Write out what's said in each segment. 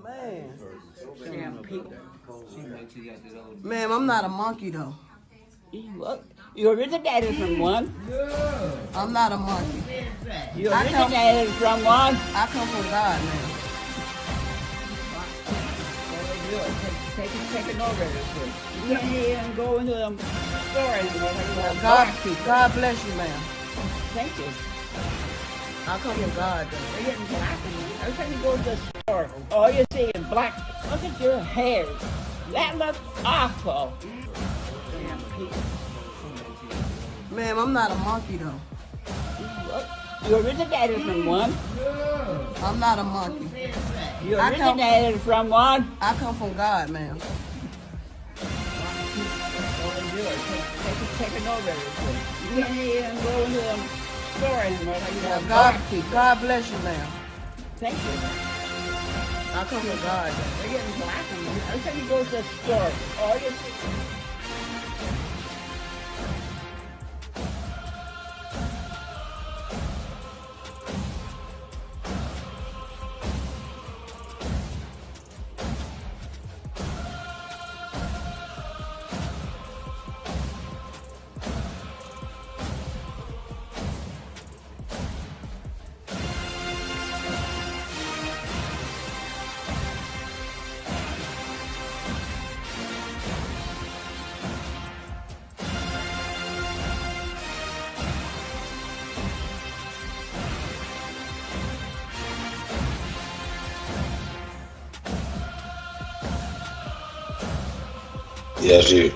Man. Damn people. Ma'am, I'm not a monkey though. You originated from one. I'm not a monkey. You originated from one. I come from God, man. Take it over this way. You can't even go into them stores. God bless you, ma'am. Thank you. I come from God, though. They're getting black. Every time you go to the store, all you see is black. Look at your hair. That looks awful. Damn people. Ma'am, I'm not a monkey though. You originated from one. I'm not a monkey. You originated from one. I come from God, ma'am. Take it over this way. You can't even go into them stores. God bless you, ma'am. Thank you. I come from God. They're getting black. Every time you go to the store, all you see. Yes, you.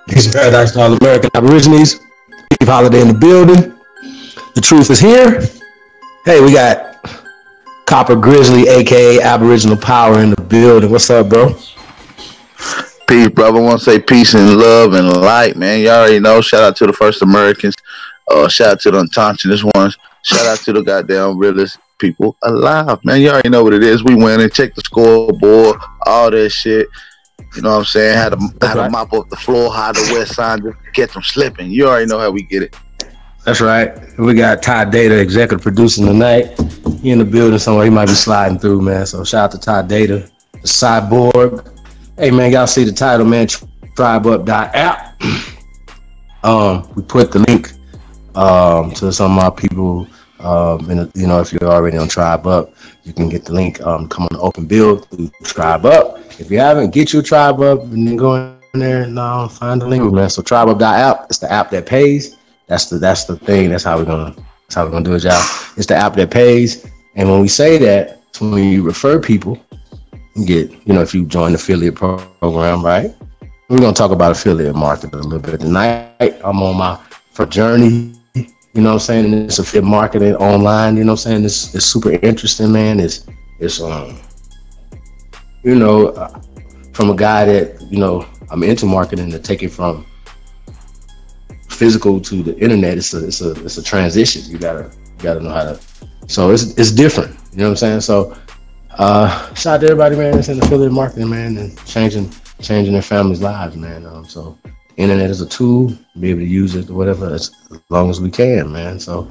Peace and paradise to all American Aborigines. Steve Holiday in the building. The truth is here. Hey, we got Copper Grizzly, aka Aboriginal Power, in the building. What's up, bro? Peace, brother. I want to say peace and love and light, man. You already know. Shout out to the first Americans. Shout out to the unconscious ones. Shout out to the goddamn realest people alive, man. You already know what it is. We win and check the scoreboard, all that shit. You know what I'm saying? Had to mop up the floor, hide the west side, just to catch them slipping. You already know how we get it. That's right. We got Ty Data, executive producing tonight. He in the building somewhere. He might be sliding through, man. So shout out to Ty Data, the cyborg. Hey, man, y'all see the title, man, tribeup.app. We put the link to some of our people. You know, if you're already on Tribe Up, you can get the link. Come on, open build through Tribe Up. If you haven't, get your Tribe Up and then go in there and find the link, man. So tribeup.app, it's the app that pays. That's the thing. That's how we're gonna do it, y'all. It's the app that pays. And when we say that, when you refer people, you get, you know, if you join the affiliate program, right? We're gonna talk about affiliate marketing a little bit tonight. I'm on my first journey. You know what I'm saying? And it's affiliate marketing online. You know what I'm saying? It's super interesting, man. It's you know, from a guy that, you know, I'm into marketing, to take it from physical to the internet. It's a transition. You gotta know how to. So it's different. You know what I'm saying? So shout out to everybody, man, that's in affiliate marketing, man, and changing their families' lives, man. So the internet is a tool, be able to use it or whatever as long as we can, man. So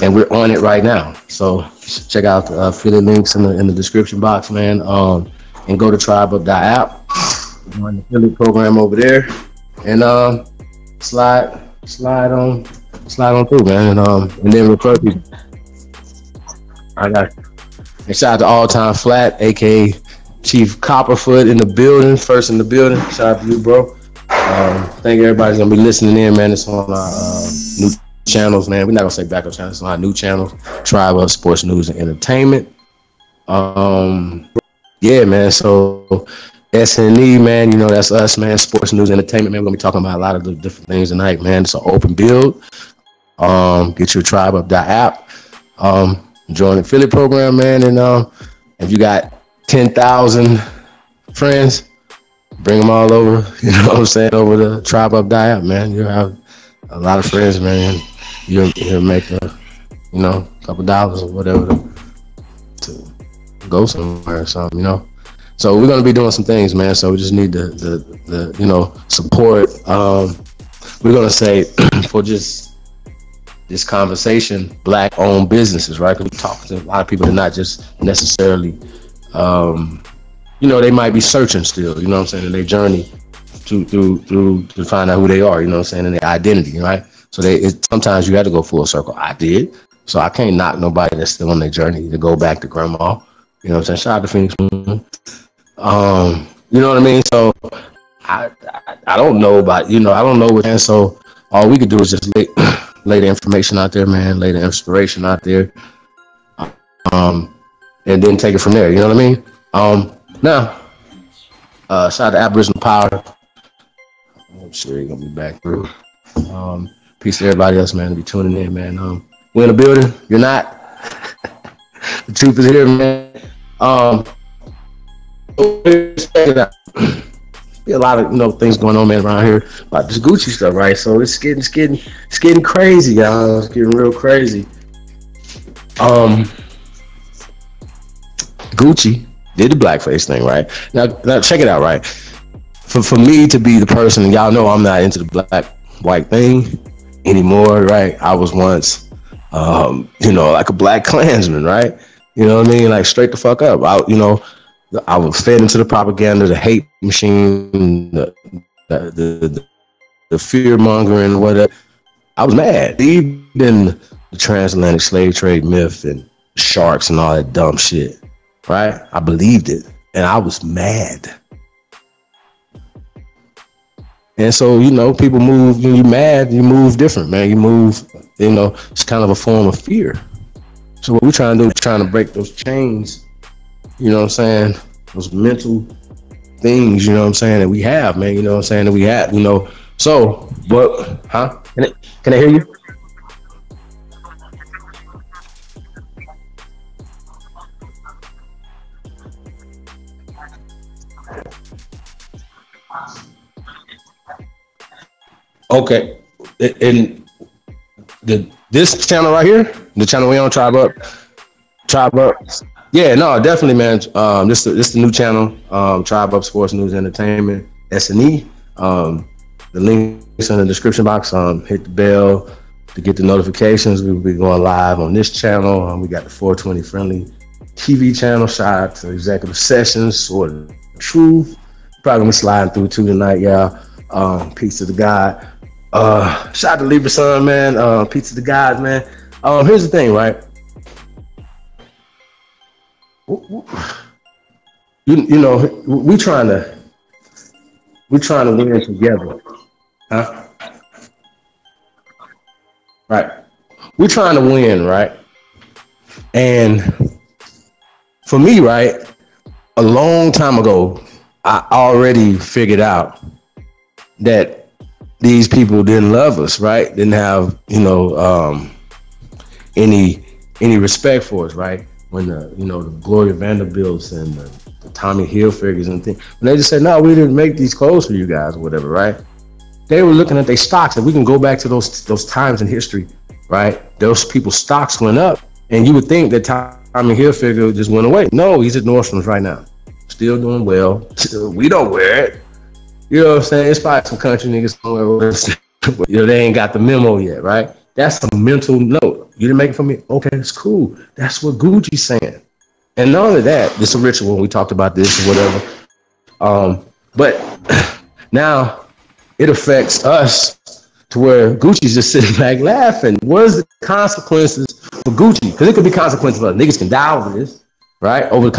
and we're on it right now. So check out the affiliate links in the description box, man. And go to tribeup.app, join the affiliate program over there, and slide on through, man. And then refer people. I got you. And shout out to All Time Flat, aka Chief Copperfoot in the building, first in the building. Shout out to you, bro. Think everybody's gonna be listening in, man. It's on our new channels, man. We're not gonna say backup channels, it's on our new channels, Tribe Up Sports News and Entertainment. Yeah, man. So SNE, man, you know, that's us, man. Sports News Entertainment, man. We're gonna be talking about a lot of the different things tonight, man. It's an open build. Get your tribeup.app. Join the affiliate program, man. And if you got 10,000 friends, bring them all over, you know what I'm saying, over the tribeup.app, man. You'll have a lot of friends, man. You'll make a couple dollars or whatever to go somewhere or something, you know. So we're gonna be doing some things, man. So we just need the you know, support. We're gonna say for just this conversation, Black-owned businesses, right? Because we talk to a lot of people that are not just necessarily, you know, they might be searching still, you know what I'm saying, in their journey to find out who they are, you know what I'm saying, and their identity, right? So sometimes you have to go full circle. I did, so I can't knock nobody that's still on their journey to go back to grandma. You know what I'm saying? Shout out to Phoenix Moon. You know what I mean? So I don't know about, you know, I don't know what, and so all we could do is just lay the information out there, man, lay the inspiration out there, and then take it from there. You know what I mean? Now, shout out to Aboriginal Power. I'm sure you're gonna be back through. Peace to everybody else, man, to be tuning in, man. We're in the building. You're not. The truth is here, man. Be a lot of, you know, things going on, man, around here about this Gucci stuff, right? So it's getting crazy, y'all. It's getting real crazy. Gucci did the blackface thing, right? Now check it out, right? For me to be the person, and y'all know I'm not into the black-white thing anymore, right? I was once, you know, like a black Klansman, right? You know what I mean? Like straight the fuck up. I was fed into the propaganda, the hate machine, the fear mongering, whatever. I was mad. Even the transatlantic slave trade myth and sharks and all that dumb shit, right? I believed it, and I was mad. And so, you know, people move, when you're mad, you move different, man. You move, you know, it's kind of a form of fear. So what we're trying to do is trying to break those chains, you know what I'm saying, those mental things, you know what I'm saying, that we have, man, you know what I'm saying, that we have, you know. So, but, huh? Can I hear you? Okay. In this channel right here, the channel we on, Tribe Up, Tribe Up. Yeah, no, definitely, man. This the new channel, Tribe Up Sports News Entertainment, S&E. The links in the description box. Hit the bell to get the notifications. We'll be going live on this channel. We got the 420 Friendly TV channel. Shout out to Executive Sessions, Sword of Truth. Probably gonna be sliding through too tonight, y'all. Peace to the God. Shout out to Libra Sun, man. Peace to the gods, man. Here's the thing, right? You know, we trying to win together, huh? Right. We're trying to win, right? And for me, right, a long time ago, I already figured out that these people didn't love us, right? Didn't have, you know, any respect for us, right? When the Gloria Vanderbilts and the Tommy Hilfigers and things, when they just said, no, we didn't make these clothes for you guys or whatever, right? They were looking at their stocks, and we can go back to those times in history, right? Those people's stocks went up, and you would think that Tommy Hilfiger just went away. No, he's at Nordstrom's right now, still doing well. We don't wear it. You know what I'm saying? It's probably some country niggas somewhere, you know, they ain't got the memo yet, right? That's a mental note. You didn't make it for me? Okay, it's cool. That's what Gucci's saying. And not only that, it's a ritual. We talked about this or whatever. But now it affects us to where Gucci's just sitting back laughing. What is the consequences for Gucci? Because it could be consequences for us. Niggas can die over this, right? Over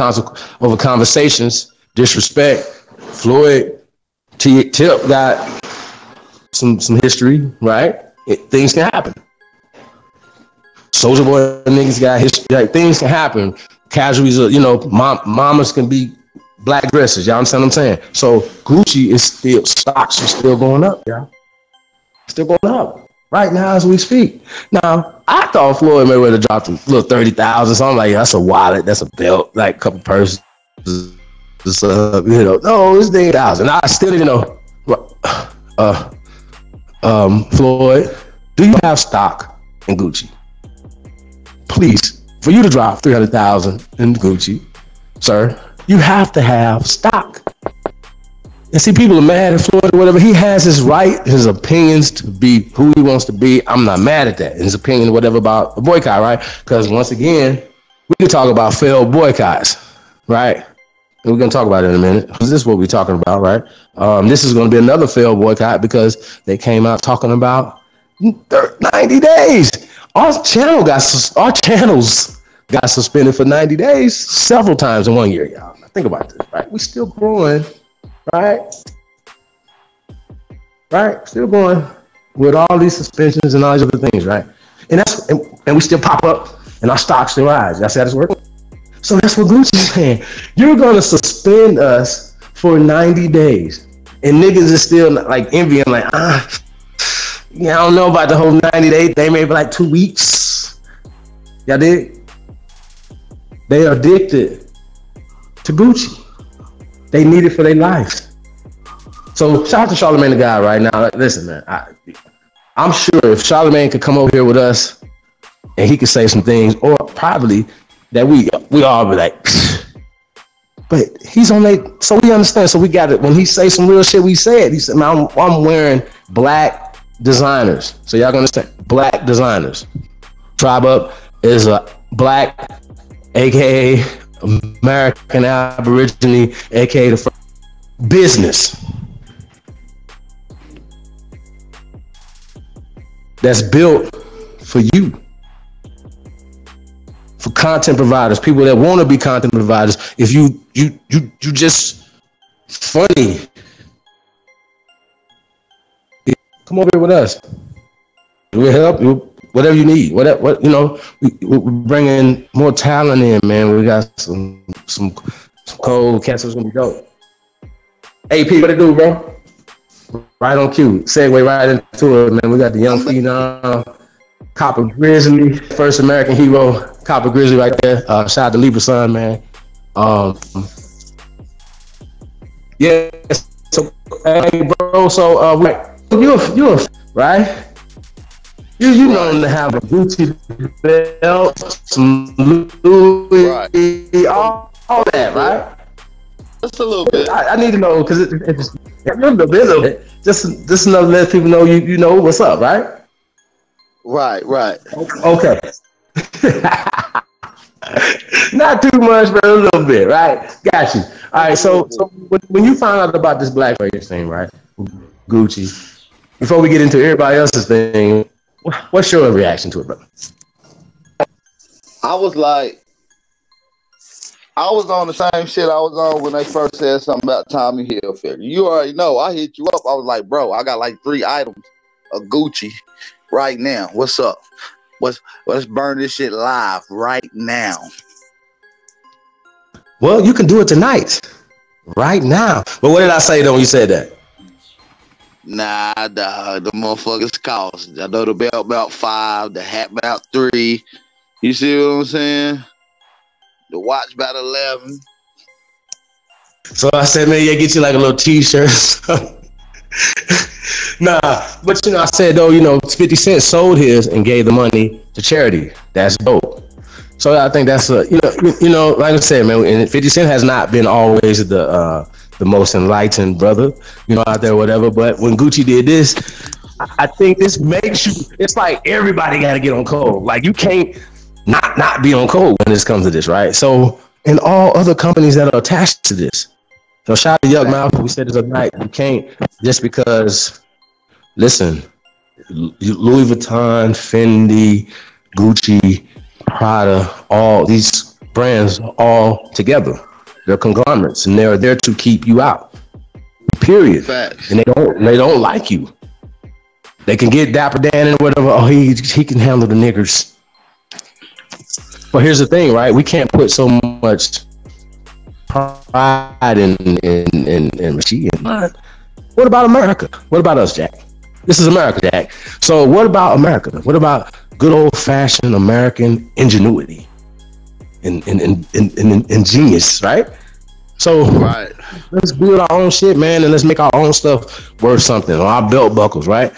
conversations, disrespect. Floyd Tip got some history, right? Things can happen. Soulja Boy niggas got history. Like, things can happen. Casualties, you know, mamas can be black dresses. Y'all understand what I'm saying? So Gucci is still, stocks are still going up, y'all. Still going up right now as we speak. Now, I thought Floyd Mayweather dropped a little 30,000. So I'm like, that's a wallet, that's a belt, like a couple purses. You know, no, it's 8,000. I still didn't know. Floyd, do you have stock in Gucci? Please, for you to drop 300,000 in Gucci, sir, you have to have stock. And see, people are mad at Floyd or whatever. He has his right, his opinions to be who he wants to be. I'm not mad at that. His opinion, whatever, about a boycott, right? Because once again, we can talk about failed boycotts, right? And we're going to talk about it in a minute. This is what we're talking about, right? This is going to be another failed boycott because they came out talking about 90 days. Our channels got suspended for 90 days several times in 1 year, y'all. Think about this, right? We still growing, right? Right? Still going with all these suspensions and all these other things, right? And we still pop up and our stocks still rise. Y'all see how this working? So that's what Gucci's saying. You're going to suspend us for 90 days. And niggas is still like envying, like, yeah, I don't know about the whole 90 days. They may be like 2 weeks. Y'all dig? They are addicted to Gucci. They need it for their life. So shout out to Charlamagne the God right now. Listen, man, I'm sure if Charlamagne could come over here with us and he could say some things, or probably that we all be like, but he's on that, so we understand. So we got it. When he say some real shit, we say it. He said, man, I'm wearing black designers. So y'all gonna understand, black designers. Tribe Up is a black, aka American Aborigine, aka the business that's built for you, for content providers, people that want to be content providers. If you just funny, come over here with us. We'll help you, whatever you need. What you know, we're bringing more talent in, man. We got some cold cats that's gonna be dope. AP, what it do, bro? Right on cue. Segue right into it, man. We got the young phenom, Copper Grizzly, first American hero, Copper Grizzly right there. Shout out to Libra Sun, man. Yeah. So, hey, bro. So, you're right. You known to have a Gucci belt, some Louis, all that, right? Just a little bit. I need to know because it's a little bit. Just enough to let people know you know what's up, right? Right. Okay. Not too much, but a little bit, right? Got you. All right. So when you found out about this blackface thing, right? Gucci. Before we get into everybody else's thing, what's your reaction to it, brother? I was on the same shit I was on when they first said something about Tommy Hilfiger. You already know. I hit you up. I was like, bro, I got like 3 items of Gucci right now. What's up? Let's burn this shit live right now. Well, you can do it tonight, right now. But what did I say though when you said that? Nah, dog. The motherfuckers cost. I know the belt about 5, the hat about 3. You see what I'm saying? The watch about 11. So I said, man, yeah, get you like a little t-shirt. Nah, but I said though, 50 Cent sold his and gave the money to charity. That's dope. So I think that's like I said, man, and 50 Cent has not been always the most enlightened brother, out there, whatever. But when Gucci did this, I think this makes you. It's like everybody got to get on code. Like you can't not be on code when this comes to this, right? So, and all other companies that are attached to this. So shout out to Young Mouth. We said this other night. You can't just because. Listen, Louis Vuitton, Fendi, Gucci, Prada, all these brands all together. They're conglomerates, and they're there to keep you out. Period. Facts. And they don't like you. They can get Dapper Dan and whatever. Oh, he can handle the niggers. But here's the thing, right? We can't put so much pride in machine. What about America? What about us, Jack? This is America, Jack. So what about America? What about good old-fashioned American ingenuity and genius, right? So let's build our own shit, man, and let's make our own stuff worth something. Our belt buckles, right?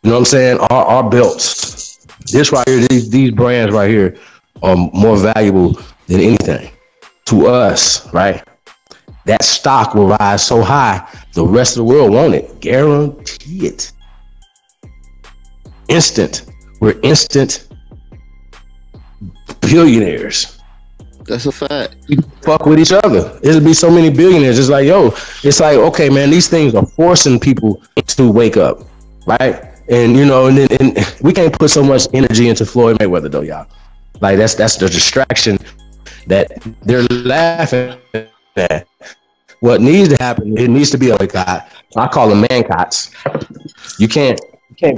You know what I'm saying? Our belts. This right here, these brands right here are more valuable than anything to us, right? That stock will rise so high, the rest of the world won't it. Guarantee it. Instant. We're instant billionaires. That's a fact. We fuck with each other. It'll be so many billionaires. It's like, it's like, okay, man, these things are forcing people to wake up, right? And and we can't put so much energy into Floyd Mayweather though, y'all. Like that's the distraction that they're laughing at. What needs to happen, it needs to be a boycott. I call them man-cots. You can't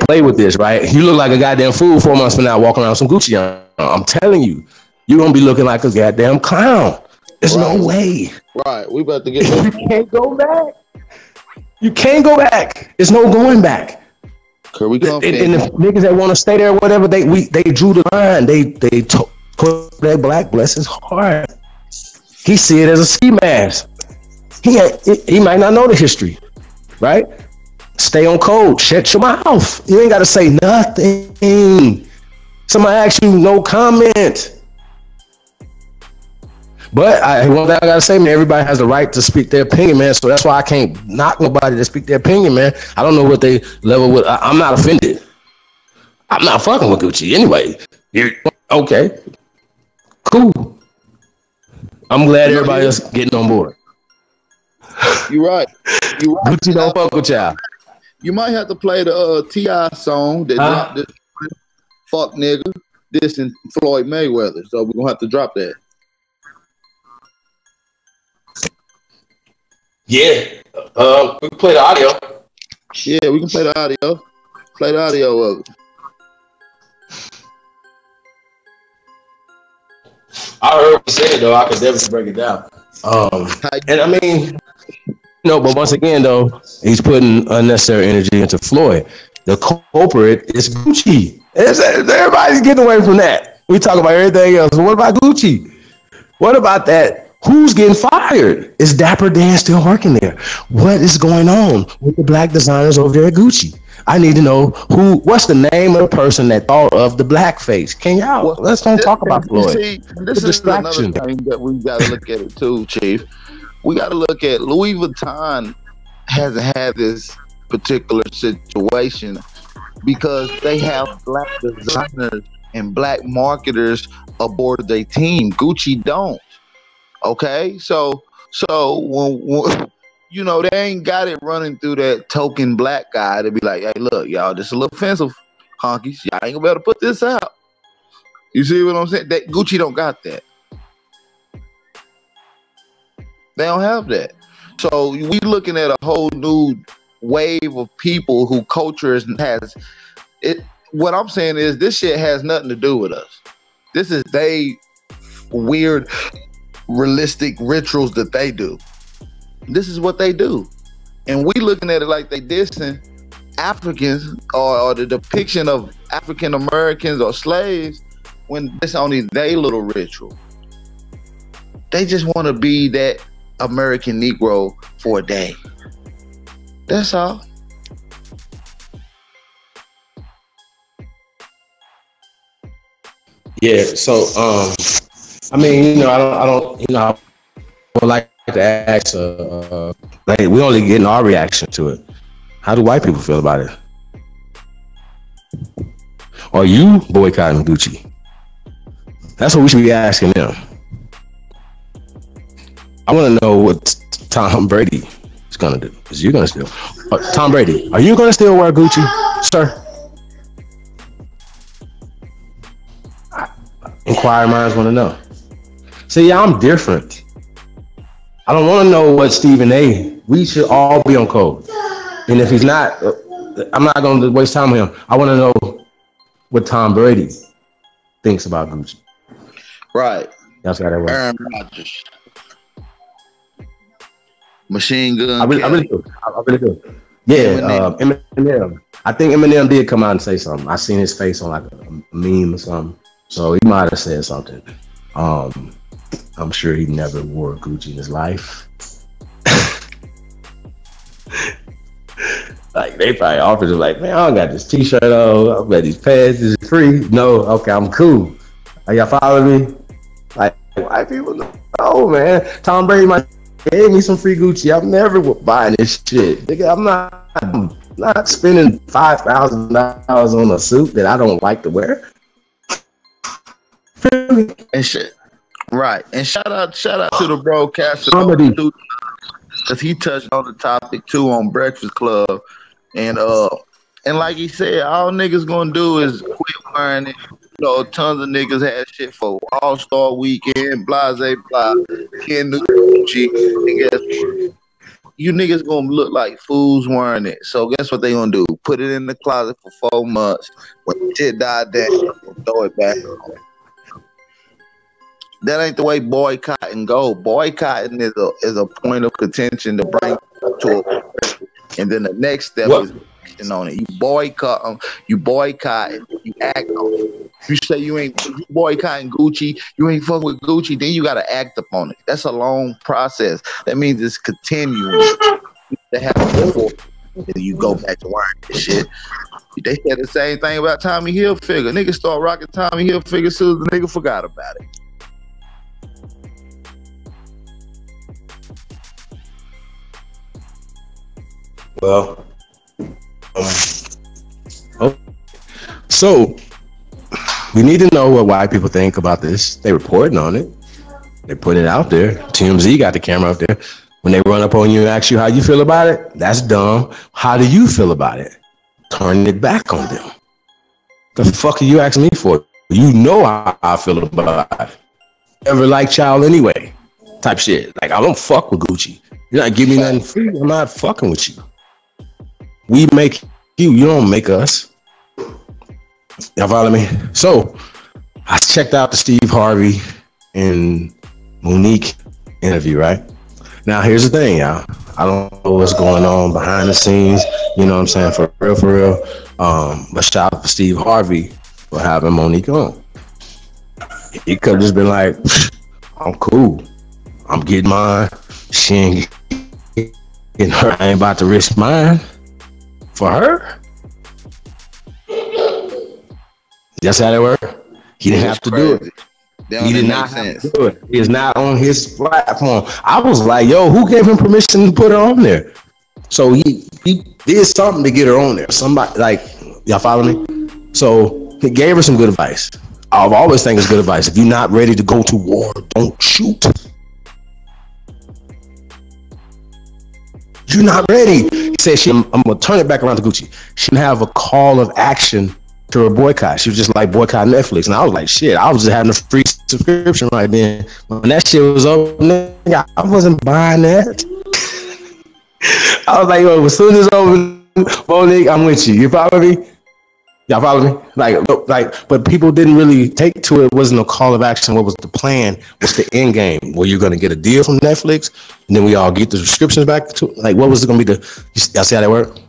play with this, right? You look like a goddamn fool 4 months from now walking around with some Gucci on. I'm telling you, you're going to be looking like a goddamn clown. There's no way. Right, we about to get You can't go back. You can't go back. There's no going back. And the niggas that want to stay there, whatever, they drew the line. They put that black bless his heart. He see it as a ski mask. He might not know the history, right? Stay on code. Shut your mouth. You ain't got to say nothing. Somebody asks you, no comment. But one thing I got to say, man, everybody has the right to speak their opinion, man. So that's why I can't knock nobody to speak their opinion, man. I don't know what they level with. I'm not offended. I'm not fucking with Gucci anyway. Okay. Cool. I'm glad everybody else getting on board. You're right. Gucci don't fuck with y'all. You might have to play the T.I. song that dropped this fuck nigga, this and Floyd Mayweather. So we're gonna have to drop that. Yeah. We can play the audio. Yeah, we can play the audio. Play the audio of it. I heard what you said though. I could definitely break it down. And I mean, but once again though, he's putting unnecessary energy into Floyd. The culprit is Gucci. Everybody's getting away from that. We talk about everything else. What about Gucci? What about that? Who's getting fired? Is Dapper Dan still working there? What is going on with the black designers over there at Gucci? I need to know what's the name of the person that thought of the blackface. Can y'all, Well, let's don't talk about you Floyd. see, this The is another distraction. thing that we got to look at it too, Chief. We got to look at Louis Vuitton hasn't had this particular situation because they have black designers and black marketers aboard their team. Gucci don't. Okay, so when you know, they ain't got it running through that token black guy to be like, hey, look, y'all, this is a little offensive, honkies. Y'all ain't gonna be able to put this out. You see what I'm saying? That Gucci don't got that. They don't have that. So we looking at a whole new wave of people who culture has it. What I'm saying is this shit has nothing to do with us. This is they weird, realistic rituals that they do. This is what they do. And we looking at it like they dissing Africans or the depiction of African Americans or slaves when it's only their little ritual. They just want to be that American Negro for a day. That's all. Yeah. So, I mean, you know, I don't, you know, I would like to ask, like, we only getting our reaction to it. How do white people feel about it? Are you boycotting Gucci? That's what we should be asking them. I want to know what Tom Brady is going to do. Is you going to still? Tom Brady, are you going to still wear Gucci, sir? Inquiring minds want to know. See, yeah, I'm different. I don't want to know what Stephen A. We should all be on code. And if he's not, I'm not going to waste time with him. I want to know what Tom Brady thinks about Gucci. Right. That's got that way. Aaron Rodgers. Machine Gun. I really do. Yeah, Eminem. I think Eminem did come out and say something. I seen his face on like a meme or something. So he might have said something. I'm sure he never wore Gucci in his life. Like they probably offered him like, man, I don't got this t-shirt on. I got these pants. This is free. No, okay, I'm cool. Are y'all following me? Like white people, no, man. Tom Brady might gave me some free Gucci. I'm never buying this shit. Nigga, I'm not spending $5,000 on a suit that I don't like to wear. And shit. Right. And shout out to the broadcaster because he touched on the topic too on Breakfast Club. And like he said, all niggas gonna do is quit wearing it. You know, tons of niggas had shit for All-Star Weekend, blase blah, Ken Gucci. And guess what? You niggas gonna look like fools wearing it. So guess what they gonna do? Put it in the closet for 4 months. When shit died down, throw it back on. That ain't the way boycotting go. Boycotting is a point of contention to bring to a, and then the next step is action on it. You boycott them, you act on it. You say you boycotting Gucci, you ain't fucking with Gucci, then you gotta act upon it. That's a long process. That means it's continuing to happen before you go back to wearing this shit. They said the same thing about Tommy Hilfiger. Niggas start rocking Tommy Hilfiger so the nigga forgot about it. Well, so we need to know what white people think about this. They reporting on it. They put it out there. TMZ got the camera up there. When they run up on you and ask you how you feel about it, that's dumb. How do you feel about it? Turn it back on them. The fuck are you asking me for? You know how I feel about it. Ever like child anyway? Type shit. Like I don't fuck with Gucci. You're not giving me nothing free. I'm not fucking with you. We make you. You don't make us. Y'all follow me? So I checked out the Steve Harvey and Monique interview, right? Now here's the thing, y'all. I don't know what's going on behind the scenes. You know what I'm saying? For real. But shout out to Steve Harvey for having Monique on. He could have just been like, I'm cool. I'm getting mine. She ain't getting her. I ain't about to risk mine for her. That's how that worked. He didn't have to do it. He did not have to do it. He is not on his platform. I was like, yo, who gave him permission to put her on there? So he did something to get her on there. Somebody, like, y'all follow me? So he gave her some good advice. I've always think it's good advice. If you're not ready to go to war, don't shoot. You're not ready. He said, I'm gonna turn it back around to Gucci. She didn't have a call of action to her boycott. She was just like, boycott Netflix. And I was like, shit, I was just having a free subscription right then. When that shit was over, I wasn't buying that. I was like, yo, as soon as it's over, Monique, I'm with you. You follow me? Y'all follow me? Like, but people didn't really take to it. It wasn't a call of action. What was the plan? What's the end game? Were you going to get a deal from Netflix? And then we all get the subscriptions back to, like, what was it going to be? Y'all see how that worked?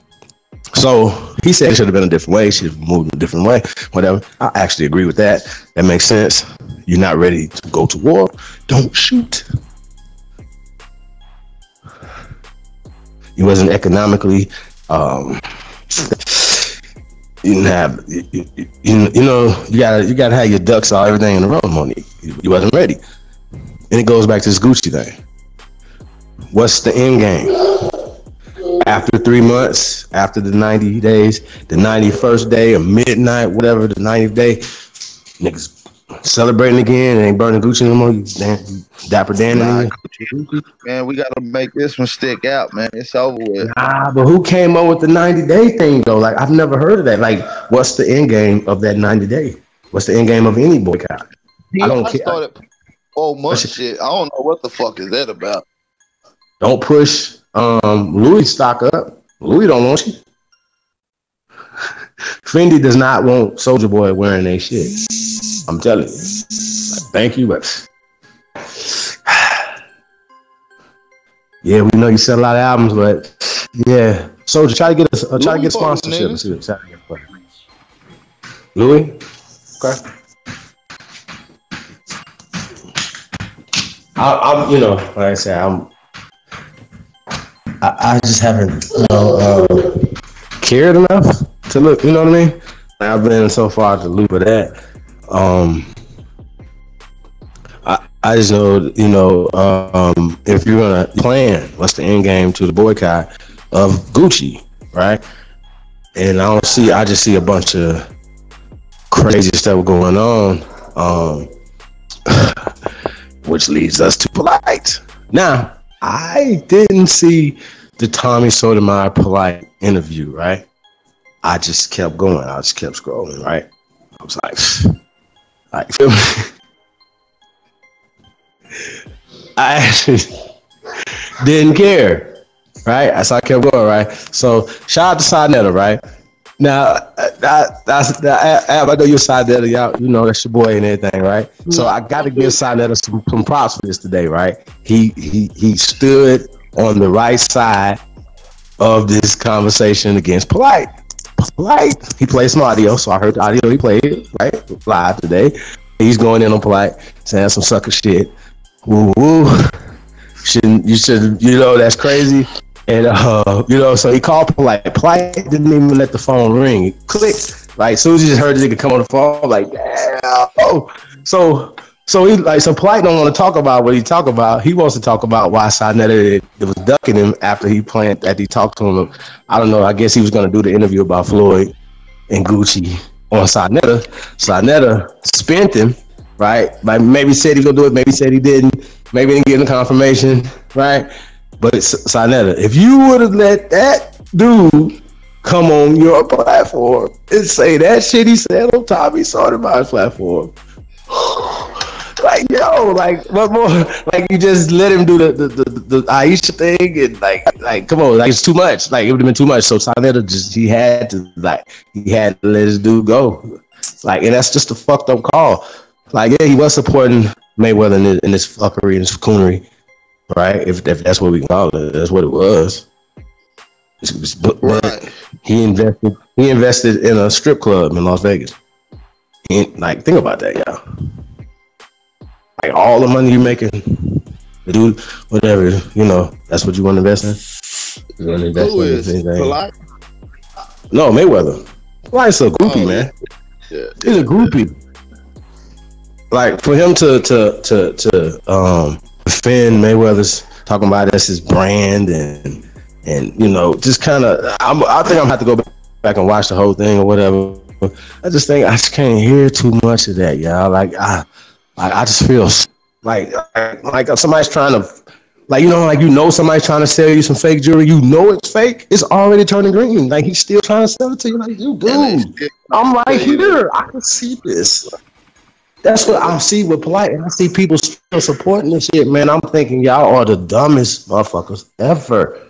So he said it should have been a different way. She should have moved a different way, whatever. I actually agree with that. That makes sense. You're not ready to go to war. Don't shoot. You wasn't economically, you didn't have, you gotta have your ducks all everything in a row, Monique. You wasn't ready. And it goes back to this Gucci thing. What's the end game? After 3 months, after the 90 days, the 91st day or midnight, whatever, the 90th day, niggas celebrating again and ain't burning Gucci no more. Dapper Dan. Man, we gotta make this one stick out, man. It's over with. Nah, but who came up with the 90-day thing though? Like, I've never heard of that. Like, what's the end game of that 90-day? What's the end game of any boycott? I don't care. Started 4 months shit. I don't know what the fuck is that about. Don't push Louis stock up. Louis don't want you. Fendi does not want Soulja Boy wearing their shit. I'm telling you. Like, thank you, but yeah, we know you sell a lot of albums, but yeah. Soulja, try to get us, try to get sponsorship. Let's see what try to get for Louis. Okay. I'm, you know, like I said, I just haven't, you know, cared enough to look. You know what I mean? Like, I've been so far to the loop of that. I just know, you know, if you're gonna plan, what's the end game to the boycott of Gucci, right? And I just see a bunch of crazy stuff going on, which leads us to Polite. Now, I didn't see the Tommy Sotomayor Polite interview, right? I just kept going. I just kept scrolling, right? I was like, feel me? I actually didn't care, right? So I kept going, right? So shout out to Sinetta, right? Now, that's the app. I know you're Sinetta, y'all. You know that's your boy and everything, right? So I got to give Sinetta some props for this today, right? He stood on the right side of this conversation against Polite. He played some audio, so I heard the audio he played right live today. He's going in on Polite, saying some sucker shit. Woo woo. You should, you know, that's crazy. And you know, so he called Polite. Polite didn't even let the phone ring. It clicked. Like, as soon as he just heard the nigga come on the phone, like, damn. Oh. So he like, so Polite don't want to talk about what he talk about. He wants to talk about why Sinetta was ducking him after he talked to him. I don't know. I guess he was gonna do the interview about Floyd and Gucci on Sinetta. Sinetta spent him, right? Like, maybe said he gonna do it, maybe said he didn't, maybe didn't get the confirmation, right? But it's Sinetta. If you would have let that dude come on your platform and say that shit he said on Tommy Sotomayor's platform, like, yo, like, what more? Like, you just let him do the Aisha thing, and like, come on, like, it's too much. Like, it would have been too much. So Sinetta he had to let his dude go. Like, and that's just a fucked up call. Like, yeah, he was supporting Mayweather in this fuckery and this coonery, right? If that's what we can call it, that's what it was. But he invested in a strip club in Las Vegas. Like, think about that, y'all. Like, all the money you're making, dude, whatever, you know, that's what you want to invest in. You want to invest in anything? No, Mayweather. Polite's so goofy, man. Yeah, He's a groupie. Like for him to defend Mayweather's talking about that's his brand and you know just kind of I think I'm gonna have to go back and watch the whole thing or whatever. I just think I just can't hear too much of that, y'all. Like I just feel like somebody's trying to like you know somebody's trying to sell you some fake jewelry. You know it's fake. It's already turning green. Like he's still trying to sell it to you. Like you, dude, I'm right here. I can see this. That's what I see with Polite, and I see people still supporting this shit, man. I'm thinking y'all are the dumbest motherfuckers ever.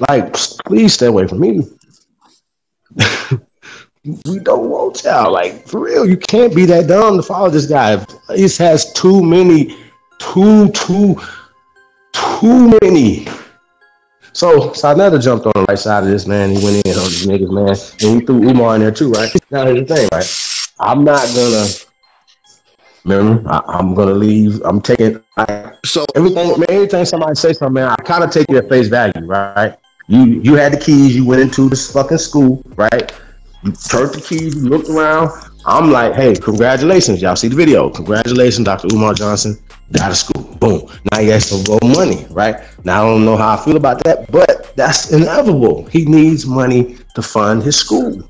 Like, please stay away from me. We don't want y'all. Like, for real, you can't be that dumb to follow this guy. He has too many. So Sarnetta jumped on the right side of this, man. He went in on these niggas, man. And he threw Umar in there too, right? Now here's the thing, right? I'm not gonna remember. I'm gonna leave. I'm taking everything somebody say something, man. I kind of take it at face value, right? You had the keys. You went into this fucking school, right? You turned the keys. You looked around. I'm like, hey, congratulations, y'all. See the video? Congratulations, Dr. Umar Johnson. Got to school. Boom. Now he has to roll money, right? Now I don't know how I feel about that, but that's inevitable. He needs money to fund his school.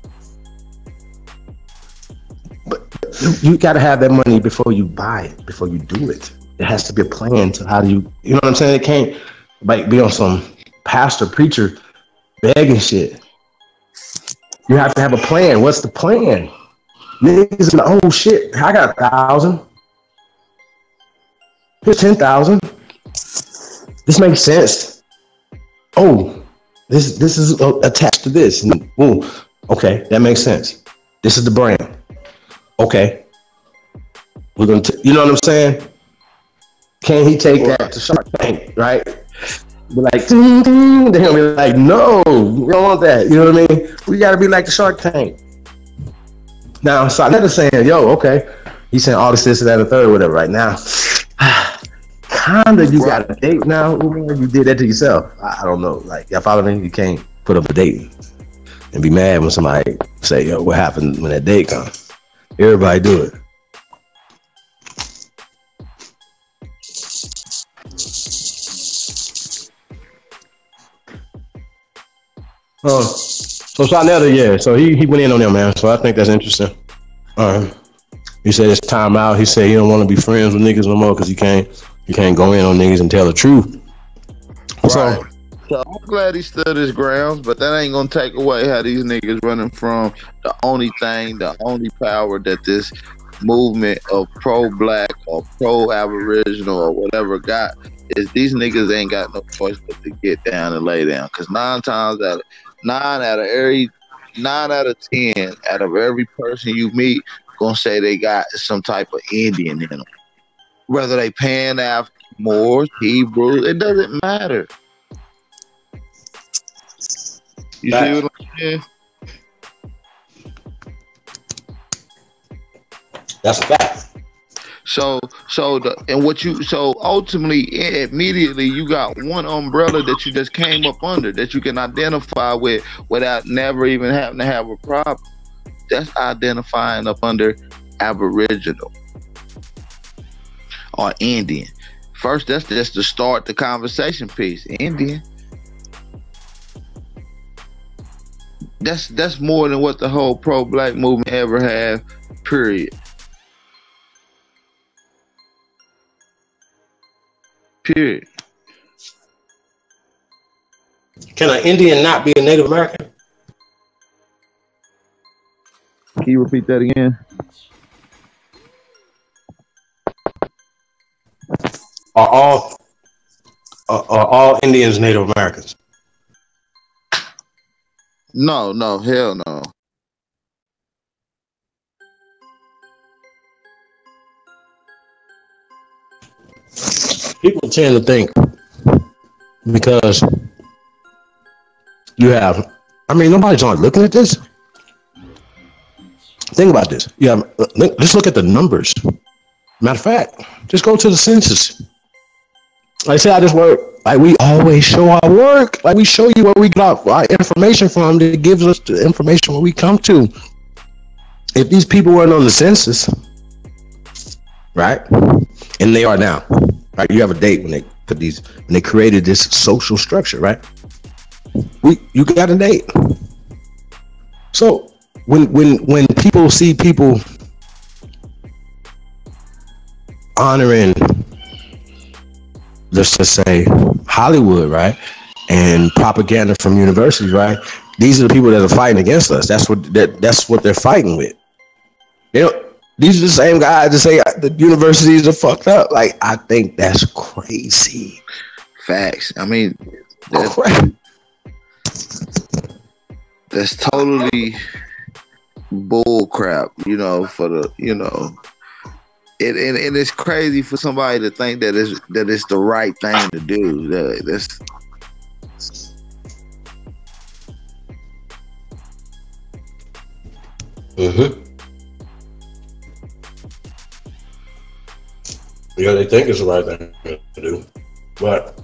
You got to have that money before you buy it, before you do it. There has to be a plan to how do you know what I'm saying? It can't like be on some pastor, preacher, begging shit. You have to have a plan. What's the plan? Niggas, oh shit, I got 1,000. Here's 10,000. This makes sense. Oh, this is attached to this. And, oh, okay, that makes sense. This is the brand. Okay, we're gonna, you know what I'm saying? Can he take that to Shark Tank, right? Be like, ding, ding. They're gonna be like, no, we don't want that. You know what I mean? We gotta be like the Shark Tank. Now, so I never saying, yo, okay, he's saying all this, that, and the third, whatever. Right now, kinda, you got a date now. You did that to yourself. I don't know. Like, y'all follow me? You can't put up a date and be mad when somebody say, yo, what happened when that date comes? Everybody do it. So Sarnetta, yeah. So he went in on them, man. So I think that's interesting. He said it's time out. He said he don't want to be friends with niggas no more because you can't go in on niggas and tell the truth. Right. So I'm glad he stood his grounds, but that ain't gonna take away how these niggas running from the only power that this movement of pro-black or pro-aboriginal or whatever got is these niggas ain't got no choice but to get down and lay down. Because 9 out of 10 out of every person you meet gonna say they got some type of Indian in them. Whether they Pan African, Moors, Hebrew, it doesn't matter. You see what I'm saying? That's a fact. So ultimately, immediately, you got one umbrella that you just came up under that you can identify with without never even having to have a problem. That's identifying up under Aboriginal or Indian. First, that's just to start the conversation piece. Indian. That's more than what the whole pro-black movement ever had. Period. Can an Indian not be a Native American? Can you repeat that again? Are all Indians Native Americans? No, hell no. People tend to think because you have, I mean, nobody's on looking at this. Think about this. You have, just look at the numbers. Matter of fact, just go to the census. Like say I just work Like we always show our work. Like we show you where we got our information from that gives us the information where we come to. If these people weren't on the census, right? And they are now, right? You have a date when they created this social structure, right? You got a date. So when people see people honoring, let's just say Hollywood, right, and propaganda from universities, right? These are the people that are fighting against us. That's what they're fighting with. These are the same guys that say the universities are fucked up. Like, I think that's crazy. Facts. I mean, that's totally bull crap, for the, and it's crazy for somebody to think that it's the right thing to do. That's Yeah, they think it's the right thing to do, but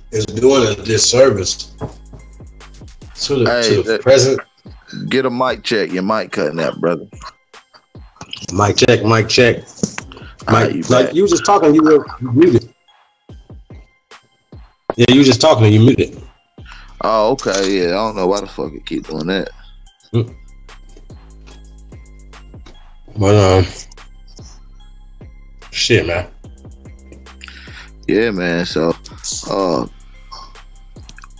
it's doing a disservice to the present. Get a mic check. Your mic cutting out, brother. Mic check. Right, Like you was just talking, you were muted. Yeah, you were just talking and you muted. Oh, okay. Yeah, I don't know why the fuck it keep doing that. But shit, man. Yeah, man. So,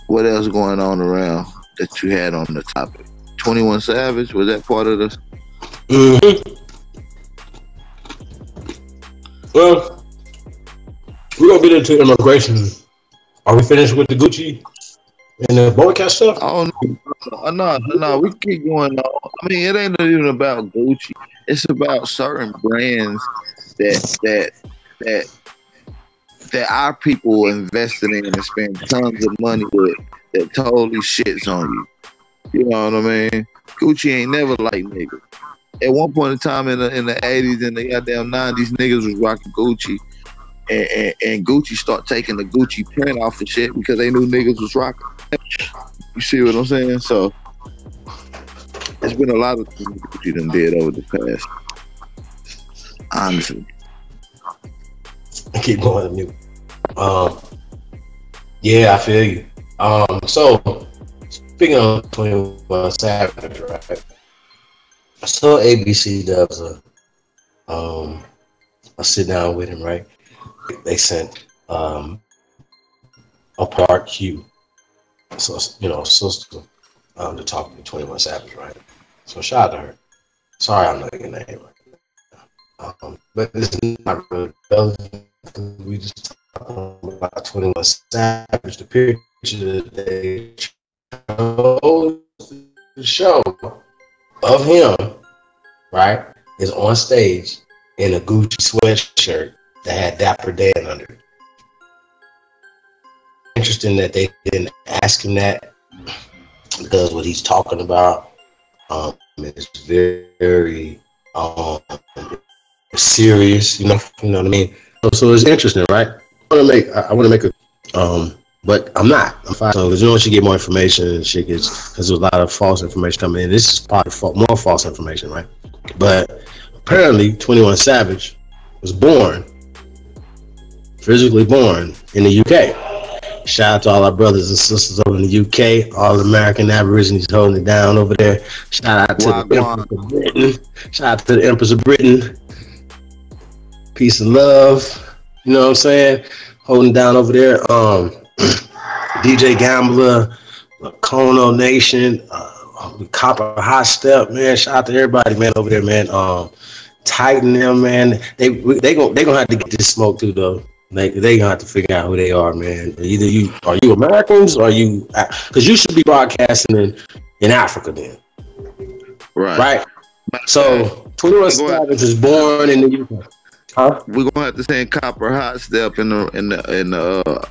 what else going on around that you had on the topic? 21 Savage, was that part of this? Well, we're gonna get into immigration. Are we finished with the Gucci and the boycott stuff? Oh no, we keep going on. I mean, it ain't even about Gucci. It's about certain brands that our people invested in and spend tons of money with that totally shits on you. You know what I mean? Gucci ain't never like niggas. At one point in time in the 80s and the goddamn 90s, niggas was rocking Gucci. And Gucci start taking the Gucci print off the shit because they knew niggas was rocking. You see what I'm saying? So there's been a lot of things Gucci done did over the past. Honestly. I keep going to mute. Yeah, I feel you. So speaking of 21 Savage, right? I saw ABC does a sit down with him, right? They sent a part Q, so sister, to talk to 21 Savage, right? So shout out to her. Sorry, I'm not getting that name right. But it's not really relevant. We just talking about 21 Savage, the picture that they chose to show of him, right, is on stage in a Gucci sweatshirt that had Dapper Dan under it. Interesting that they didn't ask him that, because what he's talking about is very serious, you know what I mean? So it's interesting, right? I want to make a but I'm not. I'm fine. So, because once you get more information and shit gets, because there's a lot of false information coming in. This is part of more false information, right? But apparently 21 Savage was physically born in the UK. Shout out to all our brothers and sisters over in the UK, all American Aborigines holding it down over there. Shout out to the Empress of Britain. Shout out to the Empress of Britain. Peace and love. You know what I'm saying? Holding down over there. DJ Gambler, Kono Nation, Copper Hot Step, man. Shout out to everybody, man, over there, man. Tighten them, man. They gonna have to get this smoke too, though. They gonna have to figure out who they are, man. Either are you Americans, or you, because you should be broadcasting in Africa then, right? So 21 Savage is born in the UK. Huh? We're gonna have to send Copper Hot Step in the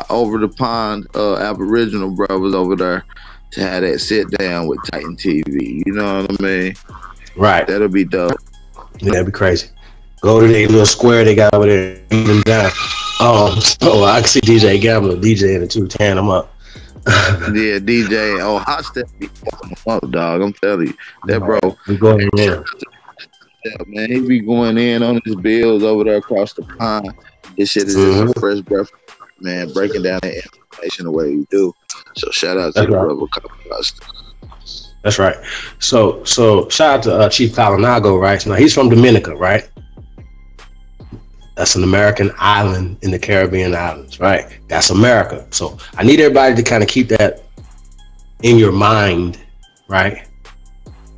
over the pond Aboriginal brothers over there to have that sit down with Titan TV. You know what I mean? Right. That'll be dope. Yeah, that'd be crazy. Go to their little square they got over there, beat them down. So I can see DJ Gambler, DJ in the two, tearing them up. Yeah, DJ. Oh, hot step be fucking him up, dog. I'm telling you, that bro. We going in. Yeah, man, he be going in on his bills over there across the pond. This shit is just a fresh breath, man. Breaking down that information the way you do. So shout out to the brother. That's right. So shout out to Chief Calinago, right? Now he's from Dominica, right? That's an American island in the Caribbean islands, right? That's America. So I need everybody to kind of keep that in your mind, right?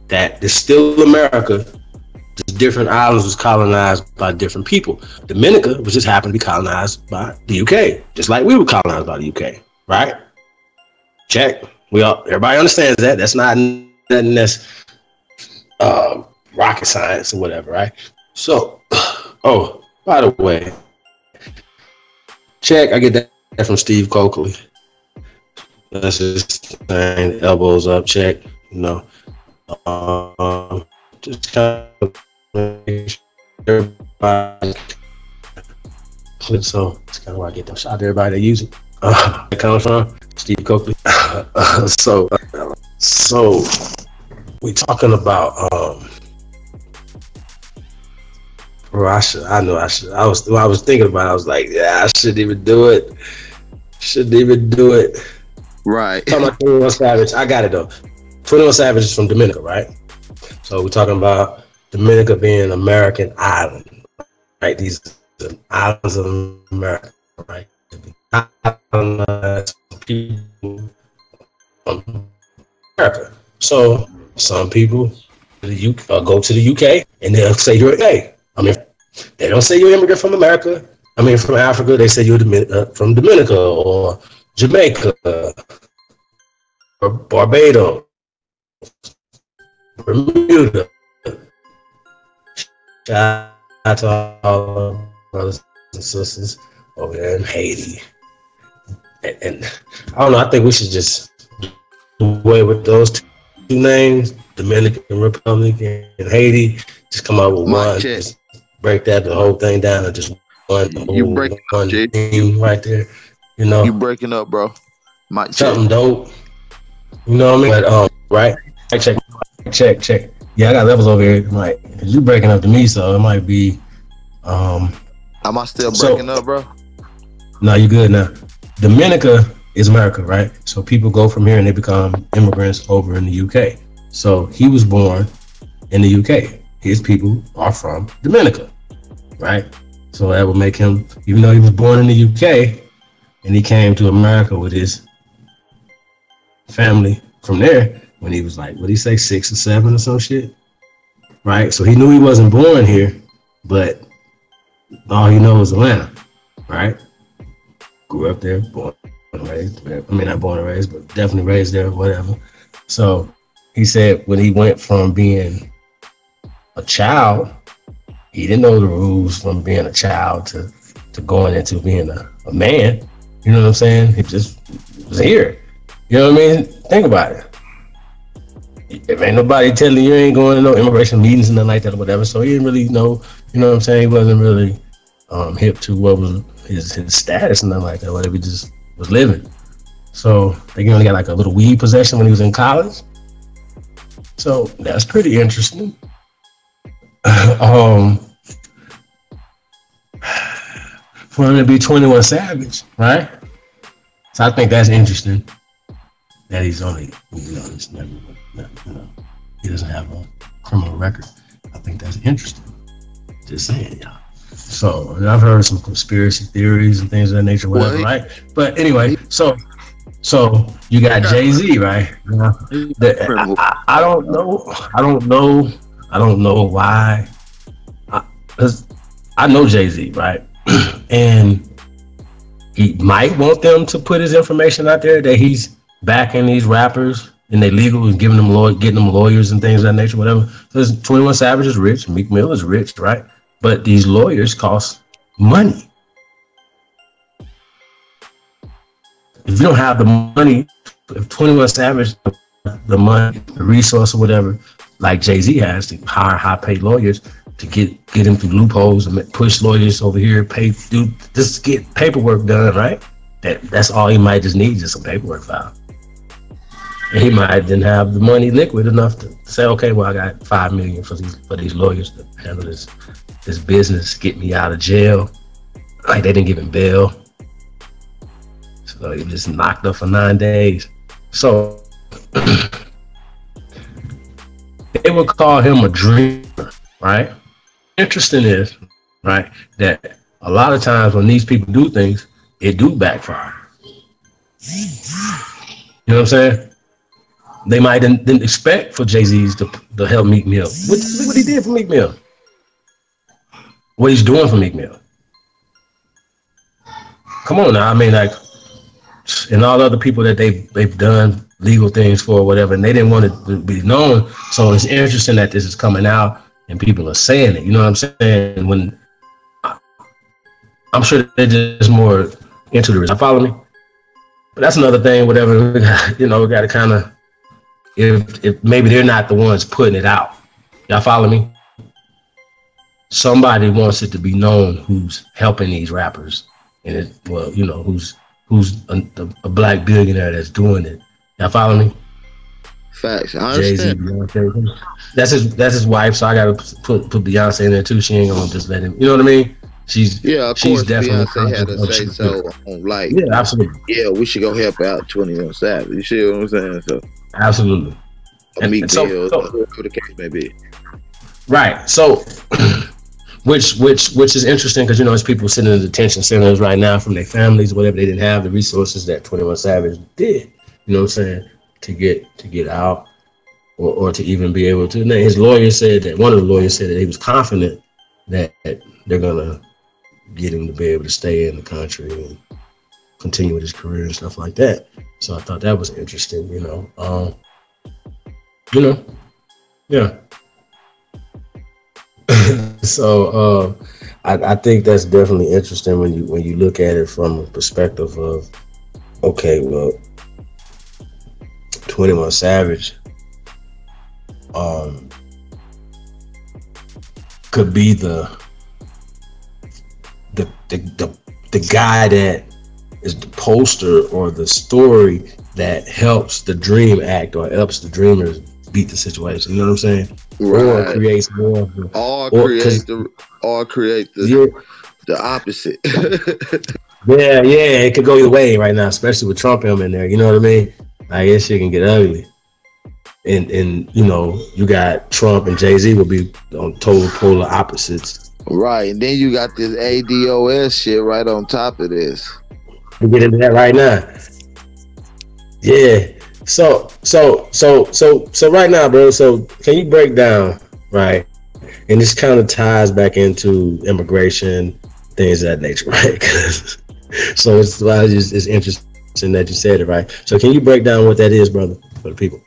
That there's still America. Just different islands was colonized by different people. Dominica was just happened to be colonized by the UK, just like we were colonized by the UK, right? Check. Everybody understands that. That's not nothing that's rocket science or whatever, right? So, oh, by the way, check. I get that from Steve Coakley. That's just saying, elbows up, check. You know, just kind of make sure everybody. So it's kind of where I get them shot. Everybody that use it. That comes from Steve Coakley. So we talking about I was thinking about it. I was like, yeah, I shouldn't even do it. Right. Talking about 21 Savage. I got it though. 21 Savage is from Dominica, right? So we're talking about Dominica being an American island, right? These are the islands of America, right? People from America. So some people go to the UK and they'll say you're gay. I mean, they don't say you're an immigrant from America. I mean, from Africa, they say you're from Dominica or Jamaica or Barbados, Bermuda. Shout out to all our brothers and sisters over there in Haiti. And I don't know, I think we should just do away with those two names, Dominican Republic and Haiti. Just come out with one. Just break the whole thing down and just one team right there. You know, you breaking up, bro. Something dope. You know what I mean? But right? Check. Yeah, I got levels over here. Like, you breaking up to me, so it might be. Am I still breaking up, bro? No, you good now. Dominica is America, right? So people go from here and they become immigrants over in the UK. So he was born in the UK. His people are from Dominica, right? So that would make him, even though he was born in the UK and he came to America with his family from there when he was like, what did he say, 6 or 7 or some shit, right? So he knew he wasn't born here, but all he knows is Atlanta, right? Grew up there, born and raised. I mean, not born and raised, but definitely raised there, whatever. So he said when he went from being a child, he didn't know the rules from being a child to going into being a man. You know what I'm saying? He just was here. You know what I mean? Think about it. If ain't nobody telling you ain't going to no immigration meetings and nothing like that or whatever, so he didn't really know, you know what I'm saying? He wasn't really hip to what was his status and nothing like that, whatever, he just was living. So they only got like a little weed possession when he was in college. So that's pretty interesting. For him to be 21 Savage, right? So I think that's interesting. That he's only, he's never, he doesn't have a criminal record. I think that's interesting. Just saying, y'all. So I've heard some conspiracy theories and things of that nature, whatever, right? But anyway, so you got Jay-Z, right? I don't know why. I know Jay-Z, right? And he might want them to put his information out there that he's backing these rappers and they legal and getting them lawyers and things of that nature, whatever. Because 21 Savage is rich, Meek Mill is rich, right? But these lawyers cost money. If you don't have the money, if 21 Savage, the money, the resource or whatever, like Jay-Z has to hire high-paid lawyers, to get him through loopholes and push lawyers over here, just get paperwork done, right? That's all he might just need, just some paperwork filed. And he might then have the money liquid enough to say, okay, well, I got $5 million for these lawyers to handle this business, get me out of jail. Like, they didn't give him bail. So he was just knocked up for 9 days. So they would call him a dreamer, right? Interesting is, right, that a lot of times when these people do things, it do backfire. You know what I'm saying? They might didn't expect for Jay-Z's to help Meek Mill. Look what he did for Meek Mill. What he's doing for Meek Mill. Come on now, I mean, like, and all the other people that they've done legal things for or whatever, and they didn't want it to be known. So it's interesting that this is coming out and people are saying it. You know what I'm saying? When I'm sure they're just more into the result. Follow me? But that's another thing, whatever, you know, we got to kind of, if maybe they're not the ones putting it out. Y'all follow me? Somebody wants it to be known who's helping these rappers. And well, you know, who's a black billionaire that's doing it. Y'all follow me? Facts. I understand. Jay-Z, that's his wife, so I gotta put Beyonce in there too. She ain't gonna just let him. You know what I mean? She's definitely Beyonce had to say so on, like, yeah, absolutely. Yeah, we should go help out 21 Savage. You see what I'm saying? So absolutely. And so, whatever the case may be. Right. So which is interesting because, you know, it's people sitting in detention centers right now from their families, whatever. They didn't have the resources that 21 Savage did. You know what I'm saying? To get out or to even be able to. His lawyer said that one of the lawyers said that he was confident that they're gonna get him to be able to stay in the country and continue with his career and stuff like that. So I thought that was interesting, you know. Yeah. So I think that's definitely interesting when you look at it from a perspective of, okay, well, 21 Savage could be the guy that is the poster or the story that helps the Dream Act or helps the Dreamers beat the situation. You know what I'm saying? Right. Or creates more of the, create the opposite. Yeah, it could go either way right now, especially with Trump in there. You know what I mean? Like, this shit can get ugly. And you know, you got Trump and Jay-Z will be on total polar opposites. Right, and then you got this ADOS shit right on top of this. We get into that right now. Yeah. So right now, bro. So can you break down, right? And this kind of ties back into immigration, things of that nature, right? So it's interesting that you said it, right? So can you break down what that is, brother, for the people?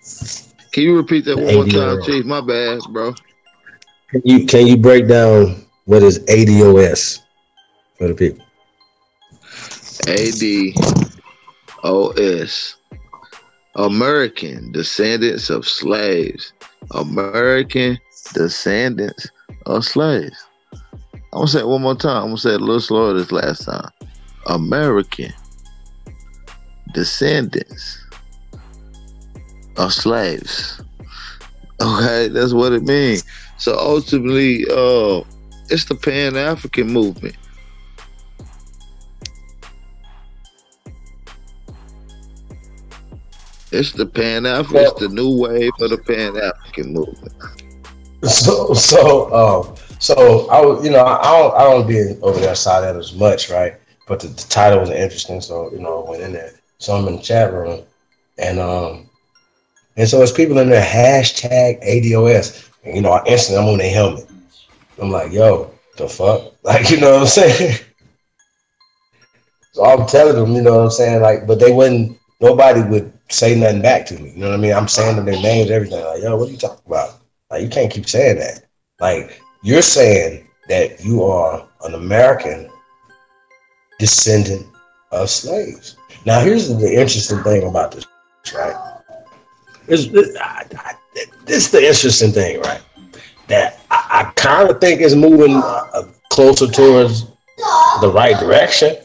Can you repeat that one more time, Chief? My bad, bro. Can you break down what is ADOS for the people? ADOS. American Descendants of Slaves. American Descendants of Slaves. I'm going to say it one more time. I'm going to say it a little slower this last time. American Descendants of Slaves. Okay, that's what it means. So ultimately, it's the Pan-African movement. It's the Pan-African. It's the new wave of the Pan-African movement. So I was, you know, I don't be over there side that as much, right? But the title was interesting, so, you know, I went in there. So I'm in the chat room, and so it's people in there hashtag ADOS, and, you know, I instantly I'm on their helmet. I'm like, yo, the fuck, like, you know what I'm saying? So I'm telling them, you know what I'm saying, like, but nobody would say nothing back to me. You know what I mean? I'm saying them their names, everything. Like, yo, what are you talking about? Like, you can't keep saying that. Like, you're saying that you are an American descendant of slaves. Now, here's the interesting thing about this, right? This is the interesting thing, right? That I kind of think it's moving closer towards the right direction.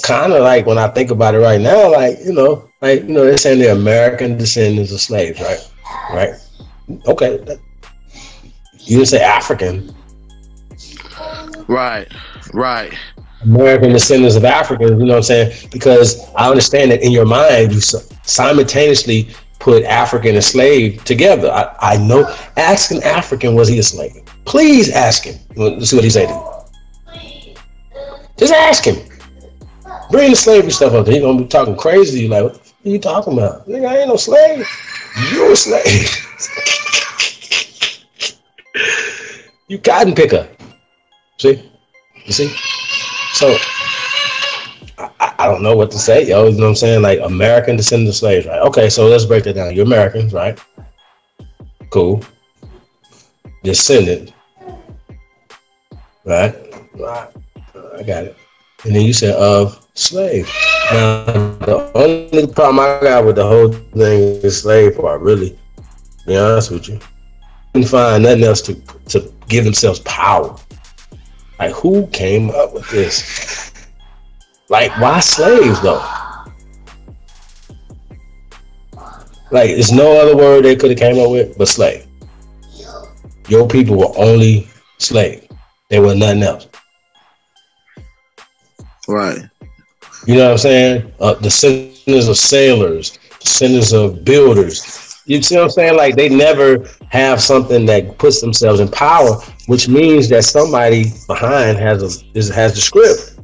Kind of like when I think about it right now, they're saying the American descendants of slaves, right? Right. Okay. You didn't say African. Right. American descendants of Africans, you know what I'm saying? Because I understand that in your mind, you simultaneously put African and slave together. I know. Ask an African, was he a slave? Please ask him. Let's see what he said. Just ask him. Bring the slavery stuff up there. He's going to be talking crazy to you. Like, what the fuck are you talking about? Nigga, I ain't no slave. You a slave. You cotton picker. See? You see? So, I don't know what to say, yo. You know what I'm saying? Like, American descendants of slaves, right? Okay, so let's break that down. You're Americans, right? Cool. Descendant. Right? I got it. And then you said of slave. Now, the only problem I got with the whole thing is the slave part, really. To be honest with you. Couldn't find nothing else to give themselves power. Like, who came up with this? Like, why slaves, though? Like, there's no other word they could have came up with but slave. Your people were only slave. They were nothing else. Right. You know what I'm saying? Descendants of sailors, descendants of builders. You see what I'm saying? Like, they never have something that puts themselves in power, which means that somebody behind has the script.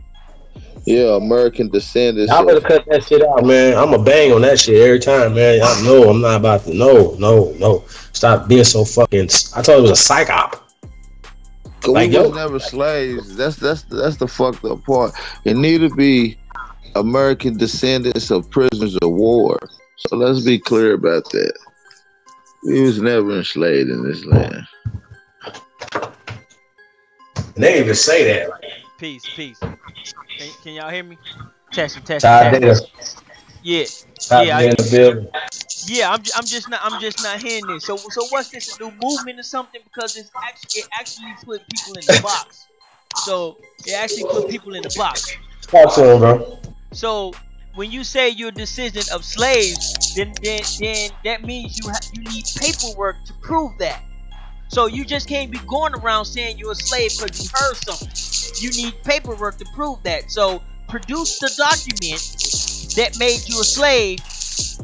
Yeah, American descendants. I better cut that shit out, man. I'm a bang on that shit every time, man. I know I'm not about to. No. Stop being so fucking. I told you it was a psych op. Like, we was never slaves. That's the fucked up part. It need to be American descendants of prisoners of war. So let's be clear about that. We was never enslaved in this land. And they even say that. Peace. Can y'all hear me? Testing. Yeah. In the building. Yeah, I'm just not hearing this. So what's this, a new movement or something? Because it actually put people in the box. So it actually put people in the box. Talk to him, bro. So when you say you're a descendant of slaves, then that means you need paperwork to prove that. So you just can't be going around saying you're a slave because you heard something. You need paperwork to prove that. So produce the document that made you a slave,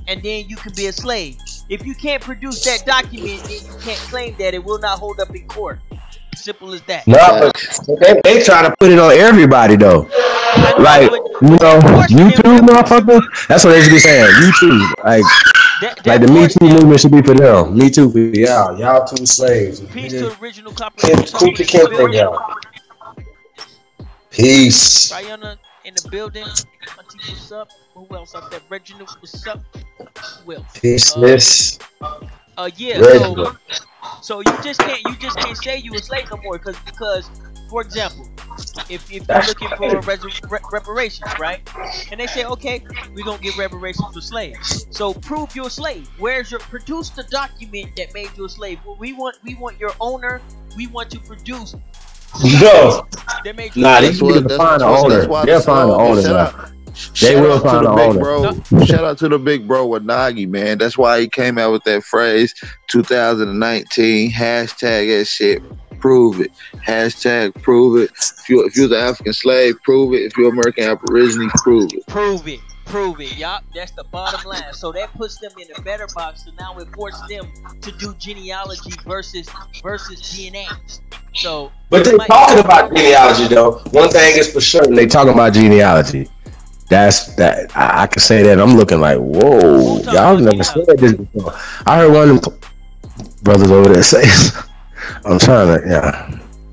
and then you can be a slave. If you can't produce that document, then you can't claim that. It will not hold up in court. Simple as that. No, but they try to put it on everybody though. Like, you too, motherfucker. That's what they should be saying. You too. Like the Me Too movement should be for them. Me Too for y'all. Y'all two slaves. Peace to original copyright. Peace. Rihanna in the building. Auntie, what's up? Who else out there? Reginald, what's up? Will. Peace, miss. Yeah. So you just can't say you a slave no more because for example, if you're looking for reparations, right? And they say, okay, we're gonna give reparations for slaves. So prove you're a slave. Produce the document that made you a slave. Well, we want your owner. We want to produce. No. They made you. Nah, they need to find the owner. They'll find the owner. They will find the owner. Shout out to the big bro with Nagi, man. That's why he came out with that phrase 2019 hashtag that shit. Prove it. Hashtag prove it. If you're an African slave, prove it. If you're American Aborigine, prove it. Prove it. Yup, that's the bottom line. So that puts them in a better box. So now it forces them to do genealogy versus DNA. So, but they talking about genealogy though. One thing is for sure, they talking about genealogy. That's that. I can say that. I'm looking like, whoa, y'all never said this before. I heard one of them brothers over there say, I'm trying to, yeah.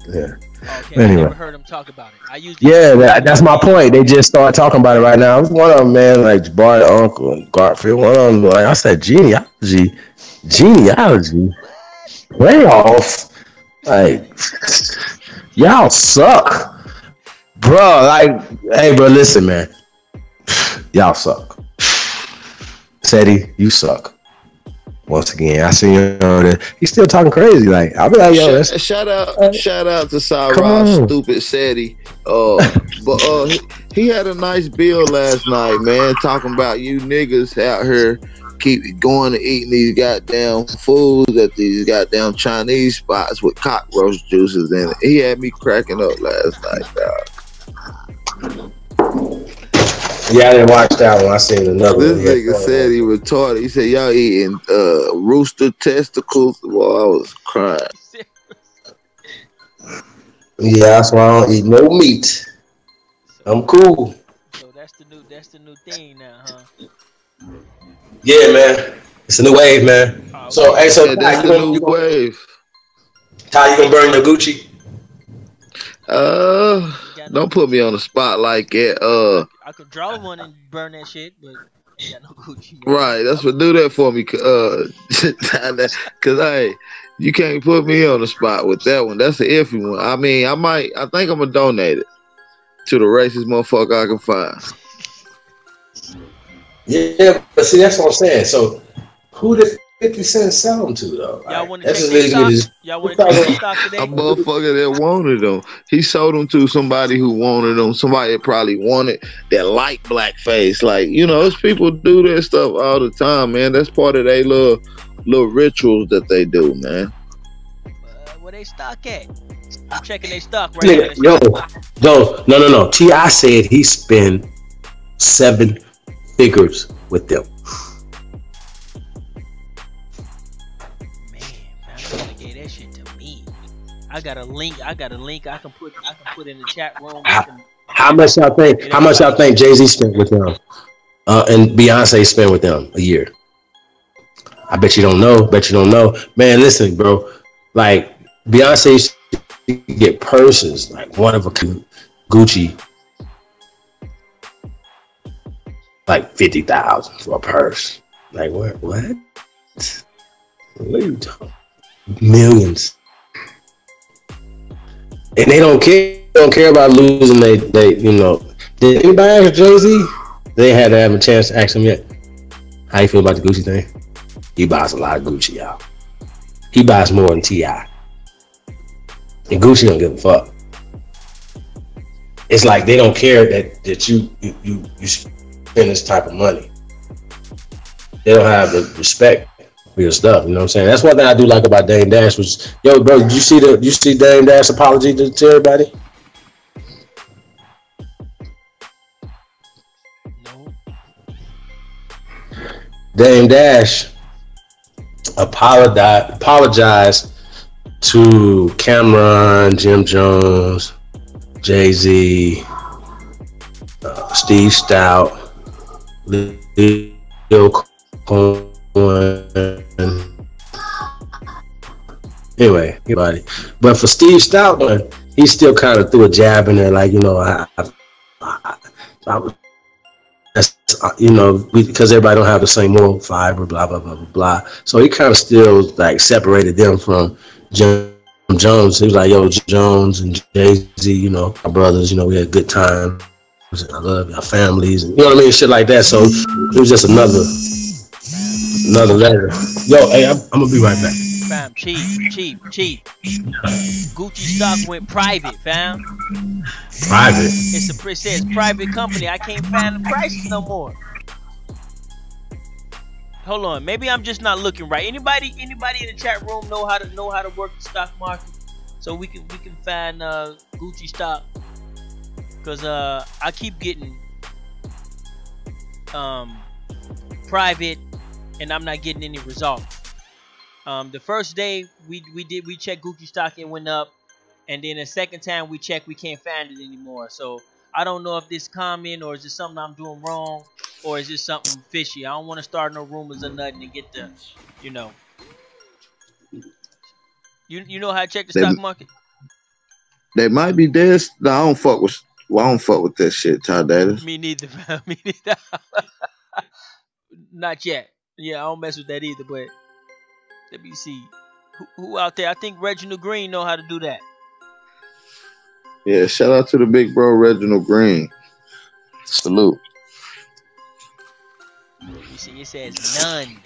Okay, anyway. I never heard them talk about it. That's my point. They just started talking about it right now. One of them, man, like Bart Uncle and Garfield. One of them, like I said, genealogy, playoff. Like, y'all suck, bro. Like, hey, bro, listen, man. Y'all suck. Seti, you suck. Once again, I see him over there. He's still talking crazy. Like I'll be like, yo, that's Shout out to come Cyrus, on. stupid Seti. He had a nice bill last night, man, talking about you niggas out here keep going to eating these goddamn foods at these goddamn Chinese spots with cockroach juices in it. He had me cracking up last night, dog. Yeah, I didn't watch that one. I seen another This one. nigga said he retarded. He said y'all eating rooster testicles. Well, I was crying. Yeah, that's why I don't eat no meat. I'm cool. So that's the new thing now, huh? Yeah, man. It's a new wave, man. Oh, So, okay. hey, so Yeah, that's the new wave. Ty, you gonna burn your Gucci? Don't put me on the spot like that. I could draw one and burn that shit, but ain't got no Gucci. Right, that's what do that for me. Cause you can't put me on the spot with that one. That's an iffy one. I mean, I think I'm gonna donate it to the racist motherfucker I can find. Yeah, but see, that's what I'm saying. So, who did 50 Cent sell them to, though? Y'all Like, want to that's check just their leads me stock? to Y'all want to check their stock A today? motherfucker that wanted them. He sold them to somebody who wanted them. Somebody that probably wanted that like blackface. Like, it's people do that stuff all the time, man. That's part of their little rituals that they do, man. Where they stock at? I'm checking their stock right now. No. T.I. said he spent 7 figures with them. Man, I'm gonna get that shit to me. I got a link. I can put in the chat room. How much y'all think? How much y'all think Jay-Z spent with them? And Beyonce spent with them a year? I bet you don't know. Man, listen, bro. Like Beyonce used to get purses, like one of a Gucci, like 50,000 for a purse. Like what? What are you talking? Millions. And they don't care. They don't care about losing. They Did anybody ask Jay-Z? They had to have a chance to ask him yet. How you feel about the Gucci thing? He buys a lot of Gucci, y'all. He buys more than T.I. And Gucci don't give a fuck. It's like they don't care that you spend this type of money. They don't have the respect for your stuff. You know what I'm saying? That's one thing I do like about Dame Dash was, yo, bro, did you see Dame Dash apology to everybody? No. Dame Dash apologized to Cameron, Jim Jones, Jay-Z, Steve Stout, Lil Cohen. Anyway, everybody. But for Steve Stout, he still kind of threw a jab in there, like, that's, because everybody don't have the same moral fiber, blah, blah, blah, blah, blah. So he kind of still, like, separated them from Jim Jones. He was like, yo, Jim Jones and Jay-Z, our brothers, we had good times. I love our families. And, you know what I mean? Shit like that. So it was just another letter. Yo, hey, I'm going to be right back. Fam, cheap. Gucci stock went private, fam. Private? It says private company. I can't find the prices no more. Hold on, maybe I'm just not looking right. Anybody in the chat room know how to work the stock market, so we can find Gucci stock? Cause I keep getting private, and I'm not getting any results. The first day we checked Gucci stock, it went up, and then the second time we checked, we can't find it anymore. So I don't know if this common or is it something I'm doing wrong, or is this something fishy. I don't want to start no rumors or nothing and get the, you know how to check the stock market. They might be dead. No, I don't fuck with that shit, Ty Davis. Me neither, man. Me neither. Not yet. Yeah, I don't mess with that either. But let me see who out there. I think Reginald Green know how to do that. Yeah, shout out to the big bro Reginald Green. Salute. You see, it says none.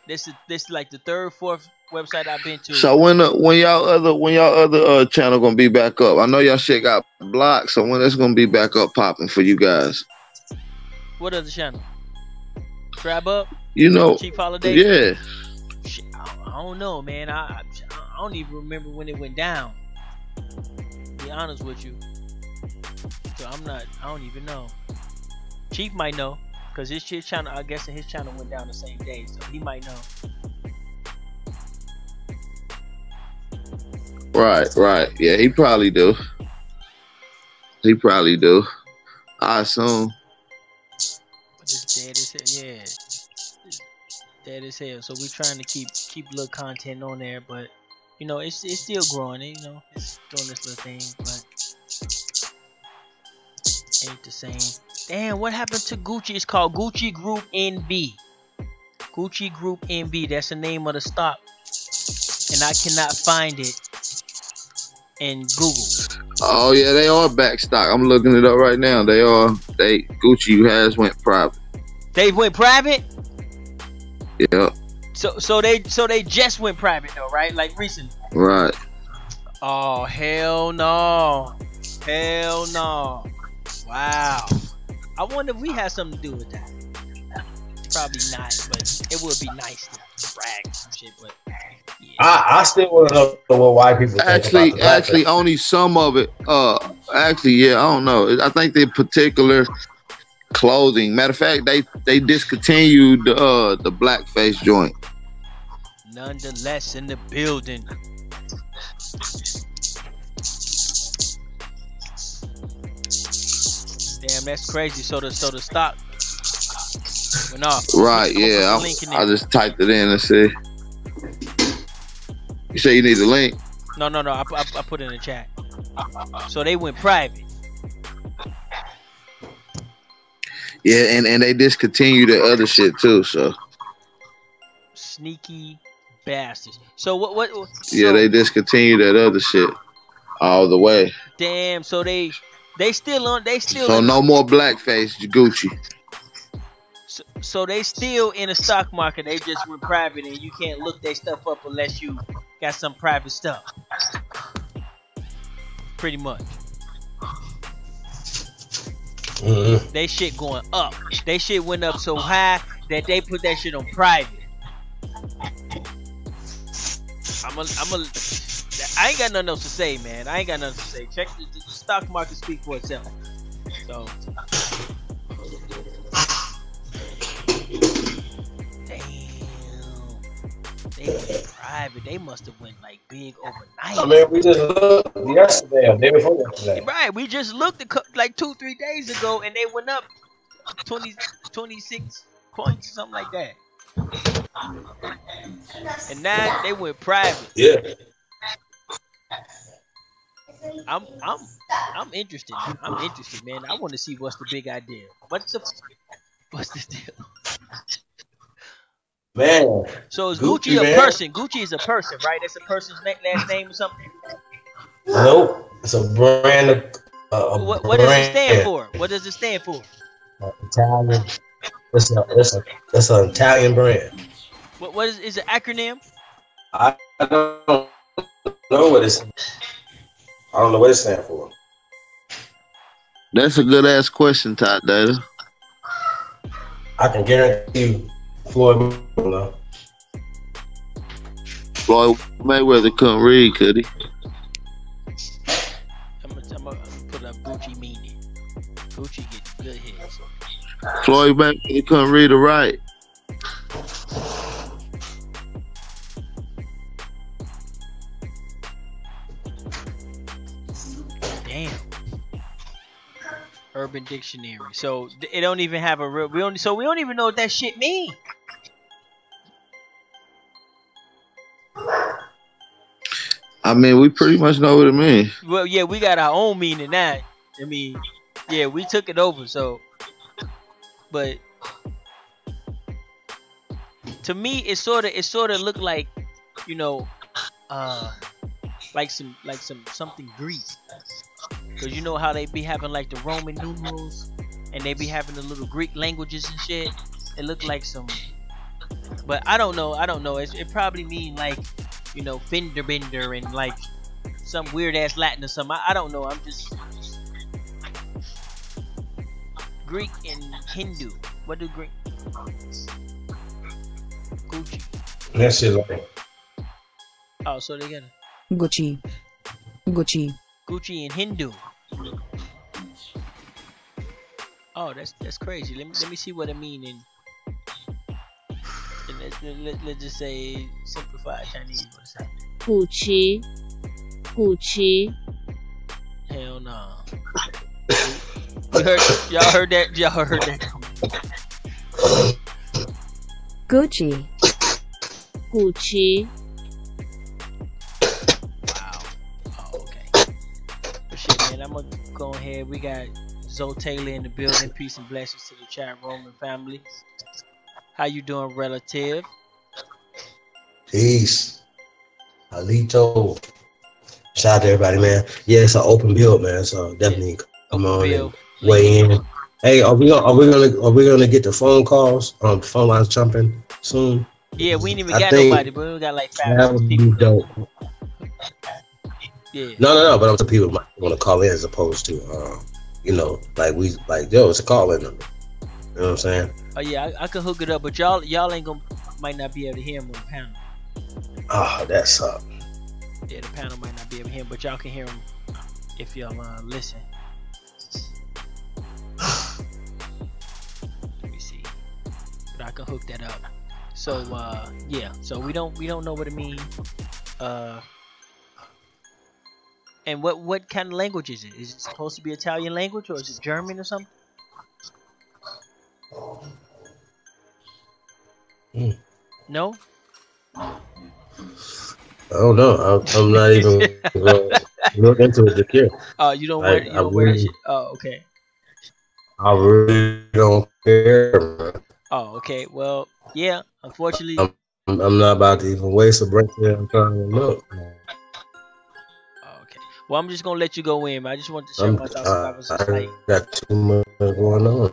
This is like the third, fourth website I've been to. So when y'all other channel gonna be back up? I know y'all shit got blocked, so when it's gonna be back up popping for you guys? What other channel? Tribeup? You know, Chief Holiday? yeah. Shit, I don't know, man. I don't even remember when it went down. To be honest with you. So I don't even know. Chief might know, cause his channel, I guess his channel went down the same day, so he might know. Right. Yeah, he probably do. I assume. But it's dead as hell, yeah. It's dead as hell. So we're trying to keep little content on there, but you know, it's still growing. You know, it's doing this little thing, but ain't the same. Damn, what happened to Gucci? It's called Gucci Group NB. Gucci Group NB. That's the name of the stock, and I cannot find it in Google. Oh yeah, they are back stock. I'm looking it up right now. Gucci has went private. They went private. Yeah. So they just went private though, right? Like recently. Right. Oh hell no. Hell no. Wow. I wonder if we had something to do with that. Probably not, but it would be nice to brag some shit. But yeah. I still want to know what white people think Actually, only some of it. Actually, yeah, I don't know. I think the particular clothing. Matter of fact, they discontinued the blackface joint. Nonetheless, in the building. Damn, that's crazy. So the stock went off. Right, yeah. I just typed it in and see. You say you need the link? No. I put it in the chat. So they went private. Yeah, and they discontinued the other shit too. So sneaky bastards. So what? Yeah, they discontinued that other shit all the way. Damn. So they still. So no more blackface, Gucci. So they still in the stock market. They just went private, and you can't look their stuff up unless you got some private stuff. Pretty much. They shit going up. They shit went up so high that they put that shit on private. I ain't got nothing else to say, man. I ain't got nothing to say. Check the stock market speak for itself. So. They went private. They must have went like big overnight. I mean, we just looked yesterday or day before yesterday. Right, we just looked like 2-3 days ago, and they went up 26 points, something like that. And now they went private. Yeah. I'm interested. I'm interested, man. I want to see what's the big idea. What's the deal? Man. So is Gucci a person? Gucci is a person, right? That's a person's last name or something? Nope. It's a brand. What does it stand for? What does it stand for? Italian. It's an Italian brand. What is it acronym? I don't know what it's. I don't know what it stands for. That's a good ass question, Todd Data. I can guarantee you, Floyd Mayweather. Floyd Mayweather couldn't read, could he? I'm gonna put up Gucci meaning. Gucci gets good hits. Floyd Mayweather couldn't read or write. Damn. Urban Dictionary. So it don't even have a real. We don't even know what that shit mean. I mean, we pretty much know what it means. Well, yeah, we got our own meaning now. I mean, yeah, we took it over. So, but to me, it sort of looked like, you know, like something Greek. Cause you know how they be having like the Roman numerals, and they be having the little Greek languages and shit. It looked like some But I don't know. I don't know. It probably mean like, you know, fender bender and like some weird ass Latin or something. I don't know. I'm just Greek and Hindu. What do Greek? Gucci. That shit like. Oh, so they got Gucci. Gucci. Gucci and Hindu. Oh, that's crazy. Let me see what I mean in let's just say simplified Chinese. What is that? Gucci. Gucci. Hell no. Y'all heard that? Y'all heard that? Gucci. Gucci. Wow. Oh, okay. But shit, man, I'm gonna go ahead. We got Zoe Taylor in the building. Peace and blessings to the chat room and family. How you doing, relative? Peace. Alito. Shout out to everybody, man. Yeah, it's an open build, man. So definitely come on and weigh in. Hey, are we gonna get the phone calls? Phone lines jumping soon. Yeah, we ain't even got nobody, but we got like 5 that would be dope. Yeah. No. But I'm some people might want to call in as opposed to, you know, yo, it's a call in number. You know what I'm saying? Oh yeah, I could hook it up, but y'all ain't might not be able to hear him on the panel. Oh, that sucks. Yeah, the panel might not be able to hear him, but y'all can hear him if y'all listen. Let me see, but I can hook that up. So yeah, so we don't know what it means. And what kind of language is it? Is it supposed to be Italian language or is it German or something? No. I don't know. I'm not even going to look into it to care. Oh, you don't wear that shit. Oh, okay. I really don't care, man. Oh, okay. Well, yeah. Unfortunately, I'm not about to even waste a breath there. I'm trying to look. Oh, okay. Well, I'm just gonna let you go in. I just wanted to share my thoughts. I was just like, got too much going on.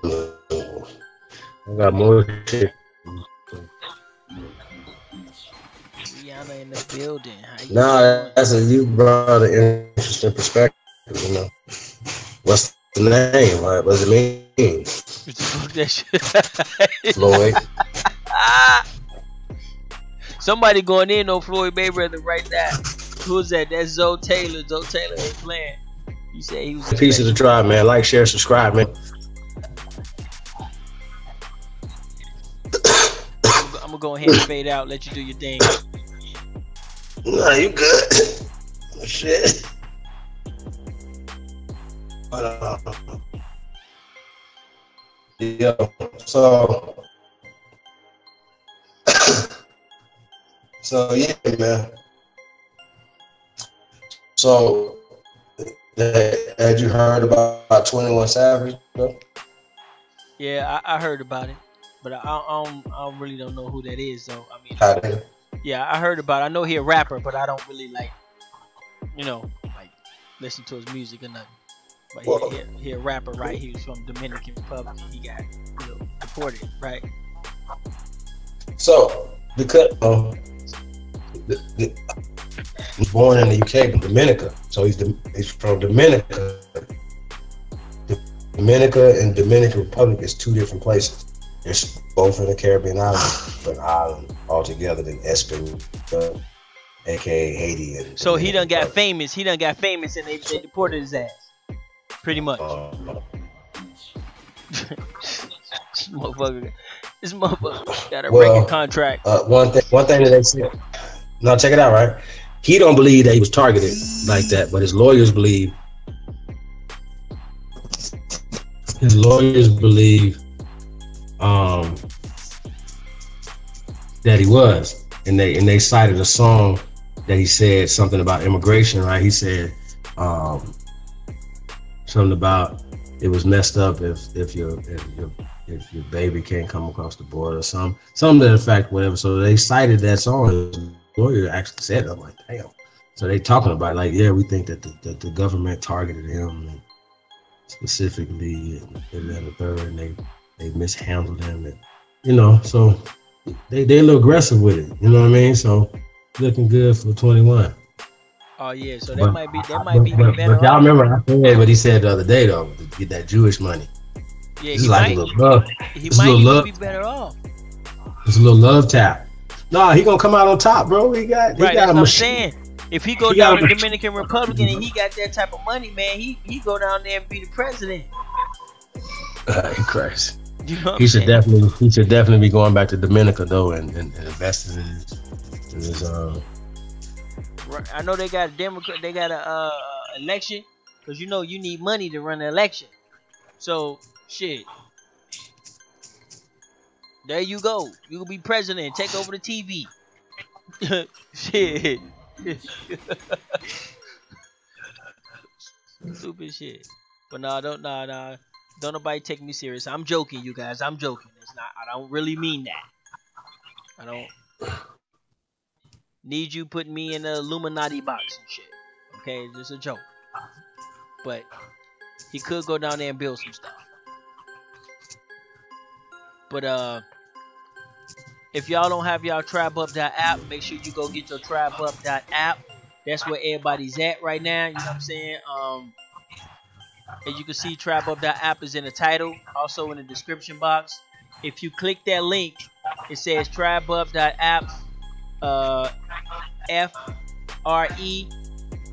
I got more shit. Rihanna in the building. That's you brought an interesting perspective. You know, what's the name? Right? What does it mean? Floyd. Somebody going in on Floyd Mayweather right now. Who's that? That's Zoe Taylor. Zoe Taylor ain't playing. You say he was a piece of the tribe, man. Like, share, subscribe, man. I'm gonna go ahead and fade out. Let you do your thing. Nah, you good. Shit. Yeah. So yeah, man. So had you heard about 21 Savage? Bro? Yeah, I heard about it, but I really don't know who that is. So I mean, yeah, I heard about it. I know he a rapper, but I don't really like listen to his music or nothing. But he a rapper, right? He was from Dominican Republic. He got deported, right? So because he's born in the UK, but Dominica. So he's from Dominica. Dominica and Dominican Republic is two different places. They're both in the Caribbean islands, but an island altogether than Espanol, aka Haiti. And so he done got famous. He done got famous, and they deported his ass. Pretty much. This motherfucker got a record contract. One thing that they said. Now check it out, right? He don't believe that he was targeted like that, but his lawyers believe. His lawyers believe that he was, and they cited a song that he said something about immigration, right? He said something about it was messed up if your baby can't come across the border or something to that effect, whatever. So they cited that song. His lawyer actually said it. I'm like, damn. So they talking about like, yeah, we think that the government targeted him and specifically and the third, and they mishandled him, and so they a little aggressive with it. You know what I mean? So looking good for 21. Oh yeah, so that But might be better y'all off. remember I said what he said the other day though to get that Jewish money. Yeah, This is like a little love. he This is a might little even love. be better off. It's a little love tap. Nah, he gonna come out on top, bro. He got Right, a that's what I'm machine. saying. If he go He got down a to machine. Dominican Republic and he got that type of money, man, he go down there and be the president. Christ. You know what He I'm should saying? definitely be going back to Dominica though and investing in his Right. I know they got a Democrat, they got a election, because you know you need money to run the election. So shit, there you go. You will be president. Take over the TV. Shit. Stupid shit. But don't nobody take me serious. I'm joking, you guys. I'm joking. It's not. I don't really mean that. I don't need you putting me in the Illuminati box and shit. Okay, it's just a joke. But he could go down there and build some stuff. But if y'all don't have y'all tribeup.app, make sure you go get your tribeup.app. That's where everybody's at right now. You know what I'm saying? As you can see, tribeup.app is in the title, also in the description box. If you click that link, it says tribeup.app FRE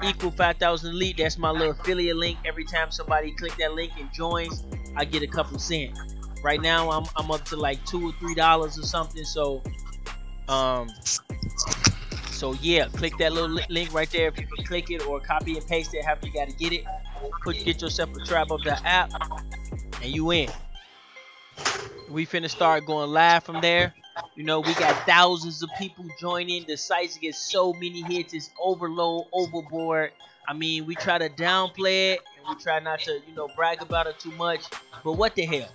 equal 5,000 elite. That's my little affiliate link. Every time somebody click that link and joins, I get a couple cents. Right now I'm up to like $2 or $3 or something. So yeah, click that little link right there if you can click it, or copy and paste it, however you gotta get it. Get yourself a tribeup.app and you in. We finna start going live from there. You know, we got thousands of people joining. The sites get so many hits. It's overboard. I mean, we try to downplay it and we try not to, brag about it too much. But what the hell?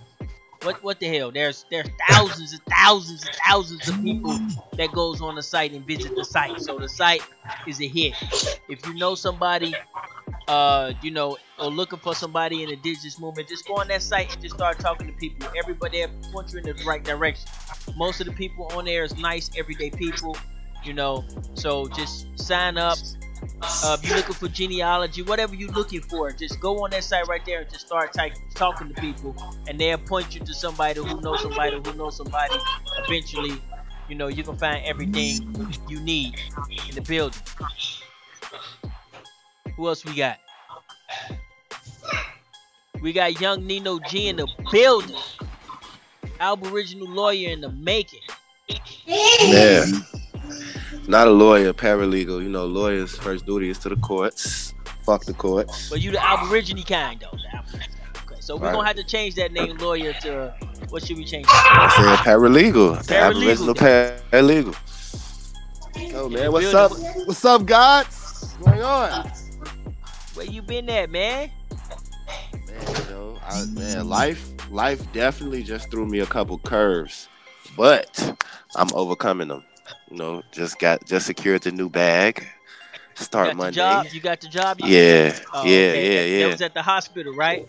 What the hell? There's thousands and thousands and thousands of people that goes on the site and visit the site. So the site is a hit. If you know somebody, or looking for somebody in the indigenous movement, just go on that site and just start talking to people. Everybody there point you in the right direction. Most of the people on there is nice, everyday people, so just sign up. If you're looking for genealogy, whatever you're looking for, just go on that site right there and just start talking to people, and they'll point you to somebody who knows somebody who knows somebody. Eventually, you can find everything you need in the building. Who else we got? We got young Nino G in the building. Aboriginal lawyer in the making. Yeah. Not a lawyer, paralegal. Lawyers' first duty is to the courts. Fuck the courts. But you the Aborigine kind, though. Okay, so we're going to have to change that name lawyer to, what should we change it to? I said paralegal. The Aboriginal paralegal. Oh, man, what's up? What's up, God? What's going on? Where you been at, man? Man, life definitely just threw me a couple curves, but I'm overcoming them. Just secured the new bag. Start Monday. You got the job? Yeah. That was at the hospital, right?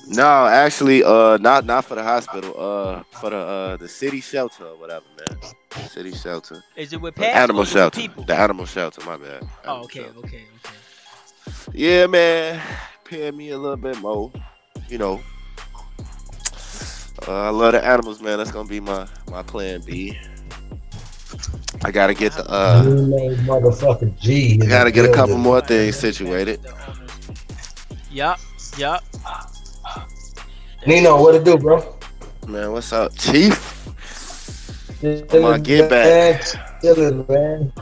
No, actually, not for the hospital. For the city shelter or whatever, man. City shelter. Is it with pets? Animal shelter. People? The animal shelter. My bad. Okay. Yeah, man. Pay me a little bit more. I love the animals, man. That's gonna be my plan B. I gotta get the motherfucker G. I gotta get a couple more things situated. Yup. Nino, what it do, bro? Man, what's up, Chief? Come on, get back. Chillin', man.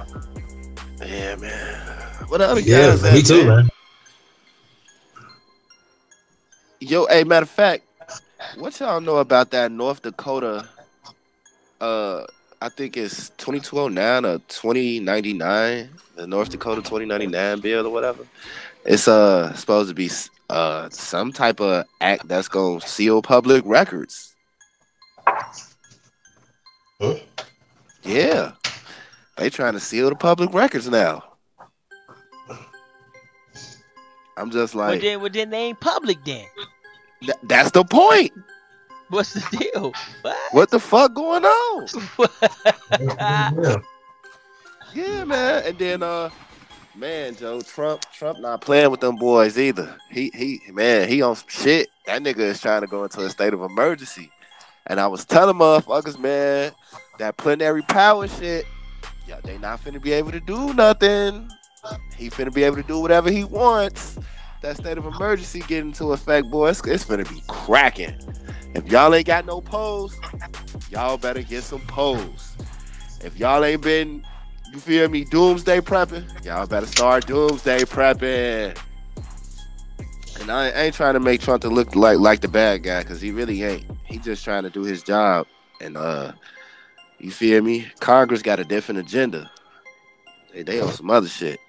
Yeah, man. What other guys? Me too, man. Yo, hey, matter of fact, what y'all know about that North Dakota? I think it's 2209 or 2099, the North Dakota 2099 bill or whatever. It's supposed to be some type of act that's gonna seal public records. Huh? Yeah, they trying to seal the public records now. I'm just like, well, then they ain't public then. That's the point. What's the deal? What the fuck going on? What? Yeah, man. And then man, Joe, Trump not playing with them boys either. He on some shit. That nigga is trying to go into a state of emergency. And I was telling motherfuckers, man, that plenary power shit, yeah, they not finna be able to do nothing. He finna be able to do whatever he wants. That state of emergency get into effect, boy, it's finna be cracking. If y'all ain't got no polls, y'all better get some polls. If y'all ain't been, you feel me, doomsday prepping, y'all better start doomsday prepping. And I ain't trying to make Trump to look like the bad guy, because he really ain't. He just trying to do his job. And you feel me? Congress got a different agenda. They on some other shit.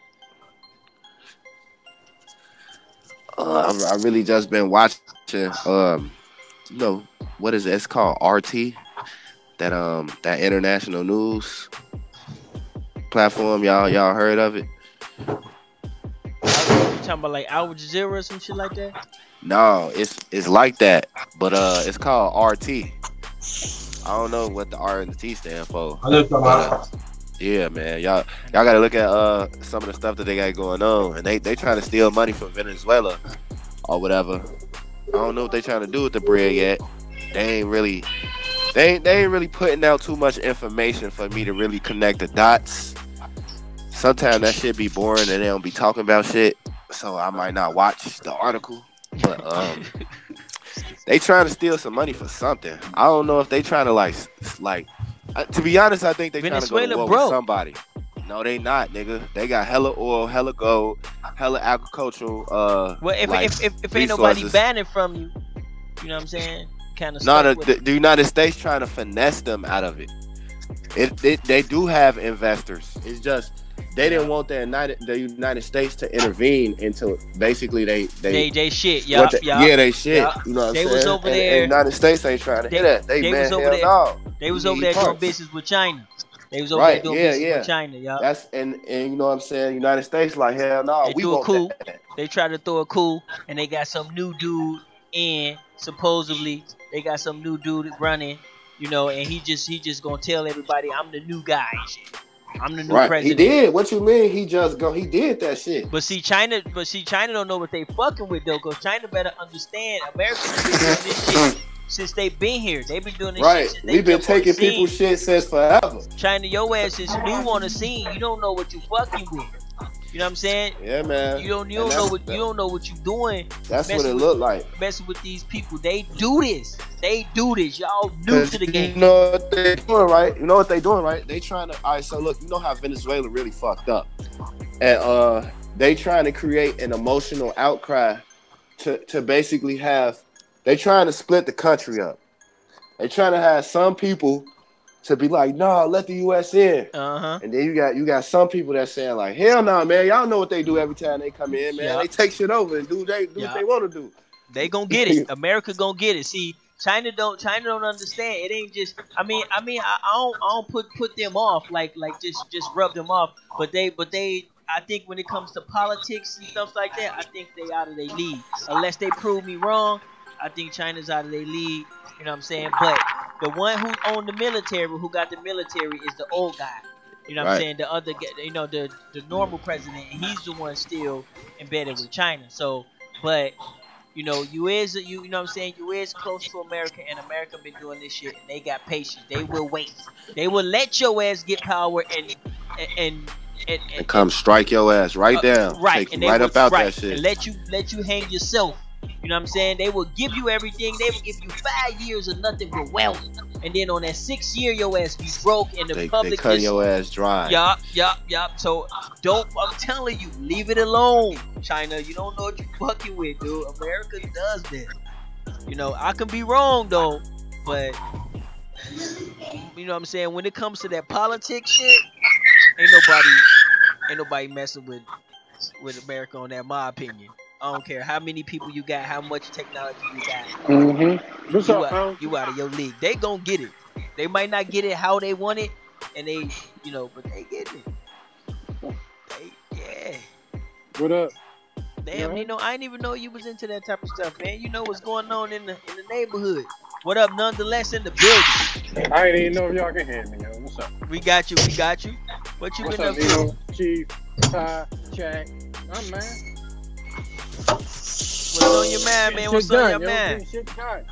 I really just been watching you know, what is it? It's called RT. That international news platform. Y'all heard of it? You talking about like Al Jazeera or some shit like that? No, it's like that, but it's called RT. I don't know what the R and the T stand for. Yeah, man, y'all gotta look at some of the stuff that they got going on, and they trying to steal money from Venezuela or whatever. I don't know what they trying to do with the bread yet. They ain't really putting out too much information for me to really connect the dots. Sometimes that shit be boring and they don't be talking about shit, so I might not watch the article. But they trying to steal some money for something. I don't know if they trying to like to be honest, I think they trying to go to war with somebody. No, they not, nigga. They got hella oil, hella gold, hella agricultural. Well, if ain't nobody banning from you, you know what I'm saying? Kind of. No, the United States trying to finesse them out of it. They do have investors. It's just they didn't want the United States to intervene into basically they shit. Yeah, they shit. Yup. You know what they I'm was saying? over there. And the United States ain't trying to hear that. They man, was over hell there. no. They was over there doing business with China. They was over there doing business with China, y'all. That's and you know what I'm saying? United States like hell no. They do a coup. They try to throw a coup, and they got some new dude in. Supposedly, they got some new dude running, you know, and he just gonna tell everybody, I'm the new guy and shit. I'm the new president. He did. What you mean? He did that shit. But see, China don't know what they fucking with though, cause China better understand America's been doing this shit since they've been here. They've been doing this shit since We've been taking people's shit since forever. China, your ass is new on the scene. You don't know what you fucking with. You know what I'm saying? Yeah, man. You don't know what you doing. That's what it look like. Messing with these people. They do this. Y'all new to the game. You know what they doing, right? They trying to. All right, so look, you know how Venezuela really fucked up, and they trying to create an emotional outcry to basically have. They trying to split the country up. They trying to have some people to be like, nah, let the U.S. in. And then you got some people that saying like, hell no, man. Y'all know what they do every time they come in, man. They take shit over and do what they want to do. They gonna get it. America gonna get it. See, China don't understand. It ain't just. I don't put them off like just rub them off. But they. I think when it comes to politics and stuff like that, I think they out of their league. Unless they prove me wrong, I think China's out of their league. You know what I'm saying? But the one who owned the military, who got the military, is the old guy. You know what I'm saying? The other guy, you know, the normal president, and he's the one still embedded with China. So, but you know, you know what I'm saying? You is close to America, and America been doing this shit, and they got patience. They will wait. They will let your ass get power and come strike your ass right down. Right, and right up out that shit. And let you hang yourself. You know what I'm saying? They will give you everything. They will give you 5 years of nothing but wealth. And then on that 6th year, your ass be broke and the public. They cut your ass dry. Yup. So I'm telling you, leave it alone, China. You don't know what you fucking with, dude. America does this. You know, I can be wrong though, but you know what I'm saying? When it comes to that politics shit, ain't nobody messing with America on that, my opinion. I don't care how many people you got, how much technology you got. You out of your league. They gonna get it. They might not get it how they want it, and they, you know, but they get it. What up? Damn, you know, I didn't even know you was into that type of stuff, man. You know what's going on in the neighborhood. What up, nonetheless, in the building? I ain't even know if y'all can hear me, yo. What's up? We got you. We got you. What you What's been up, up Nino, to? Chief, Ty, Jack? I'm man. What's on your mind, man? What's on your mind? Getting shit done.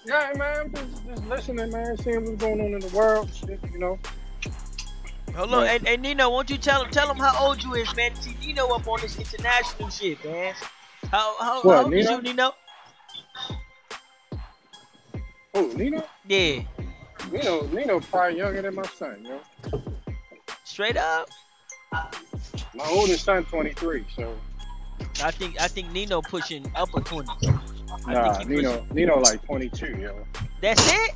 Yeah, man. I'm just listening, man. Seeing what's going on in the world. Shit, you know. Hold on, hey Nino, won't you tell him how old you is, man? See Nino up on this international shit, man. How old is you, Nino? Oh, Nino? Yeah. Nino probably younger than my son, yo. Straight up. My oldest son 23, so. I think Nino pushing upper 20. Nah, Nino like 22, yo. That's it?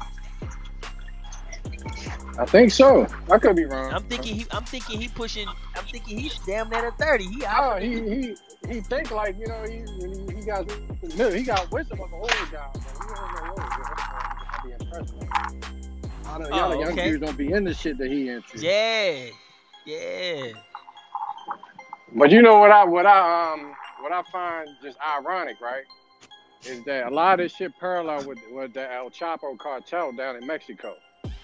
I think so. I could be wrong. I'm thinking he's damn near 30. He think like, you know, he got wisdom of the older guy, but he don't know what I'll be impressed with. I know y'all young dudes don't be into shit that he into. Yeah. But you know what I find just ironic, right? Is that a lot of this shit parallel with the El Chapo cartel down in Mexico.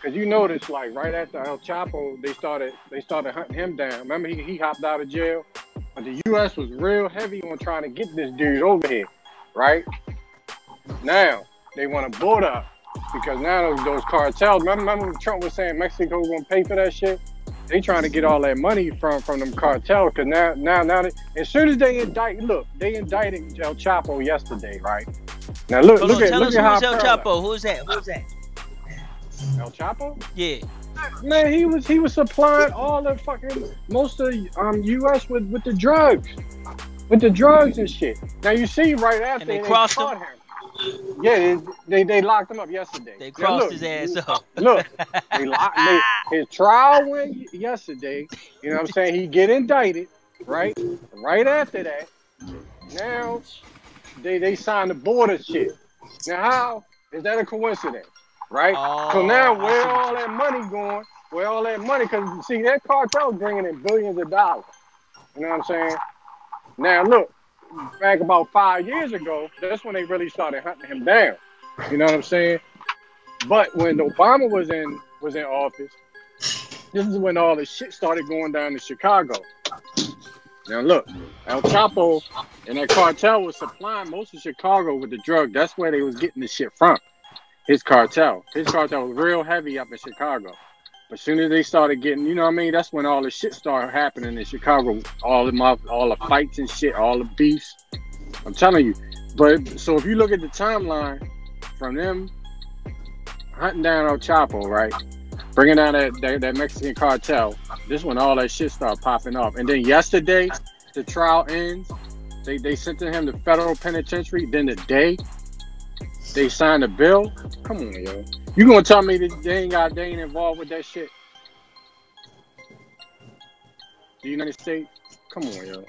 Cause you notice, like right after El Chapo, they started hunting him down. Remember, he hopped out of jail, but the U.S. was real heavy on trying to get this dude over here, right? Now they want to board up because now those cartels. Remember when Trump was saying Mexico was gonna pay for that shit? They trying to get all that money from them cartels. Cause now as soon as they indicted El Chapo yesterday, right? Now look at how El Chapo. Who's that? El Chapo? Yeah. Man, he was supplying all the fucking most of U.S. with the drugs, and shit. Now you see right after and they crossed him. Yeah, they locked him up yesterday. They crossed his ass up. Look, his trial went yesterday. You know what I'm saying? He get indicted, right? Right after that, now they signed the border shit. Now how is that a coincidence? Right? So now where all that money going? Where all that money? Because see, that cartel bringing in billions of dollars. You know what I'm saying? Now look, back about 5 years ago, that's when they really started hunting him down. You know what I'm saying? But when Obama was in office, this is when all the shit started going down in Chicago. Now look, El Chapo and that cartel was supplying most of Chicago with the drug. That's where they was getting the shit from. His cartel was real heavy up in Chicago. But as soon as they started getting, you know what I mean, that's when all the shit started happening in Chicago. All the fights and shit, all the beefs. I'm telling you. But so if you look at the timeline from them hunting down El Chapo, right, bringing down that Mexican cartel, this when all that shit started popping off. And then yesterday, the trial ends. They sent him to federal penitentiary. Then the day they signed a bill. Come on, yo. You gonna tell me that they ain't involved with that shit? The United States? Come on, yo.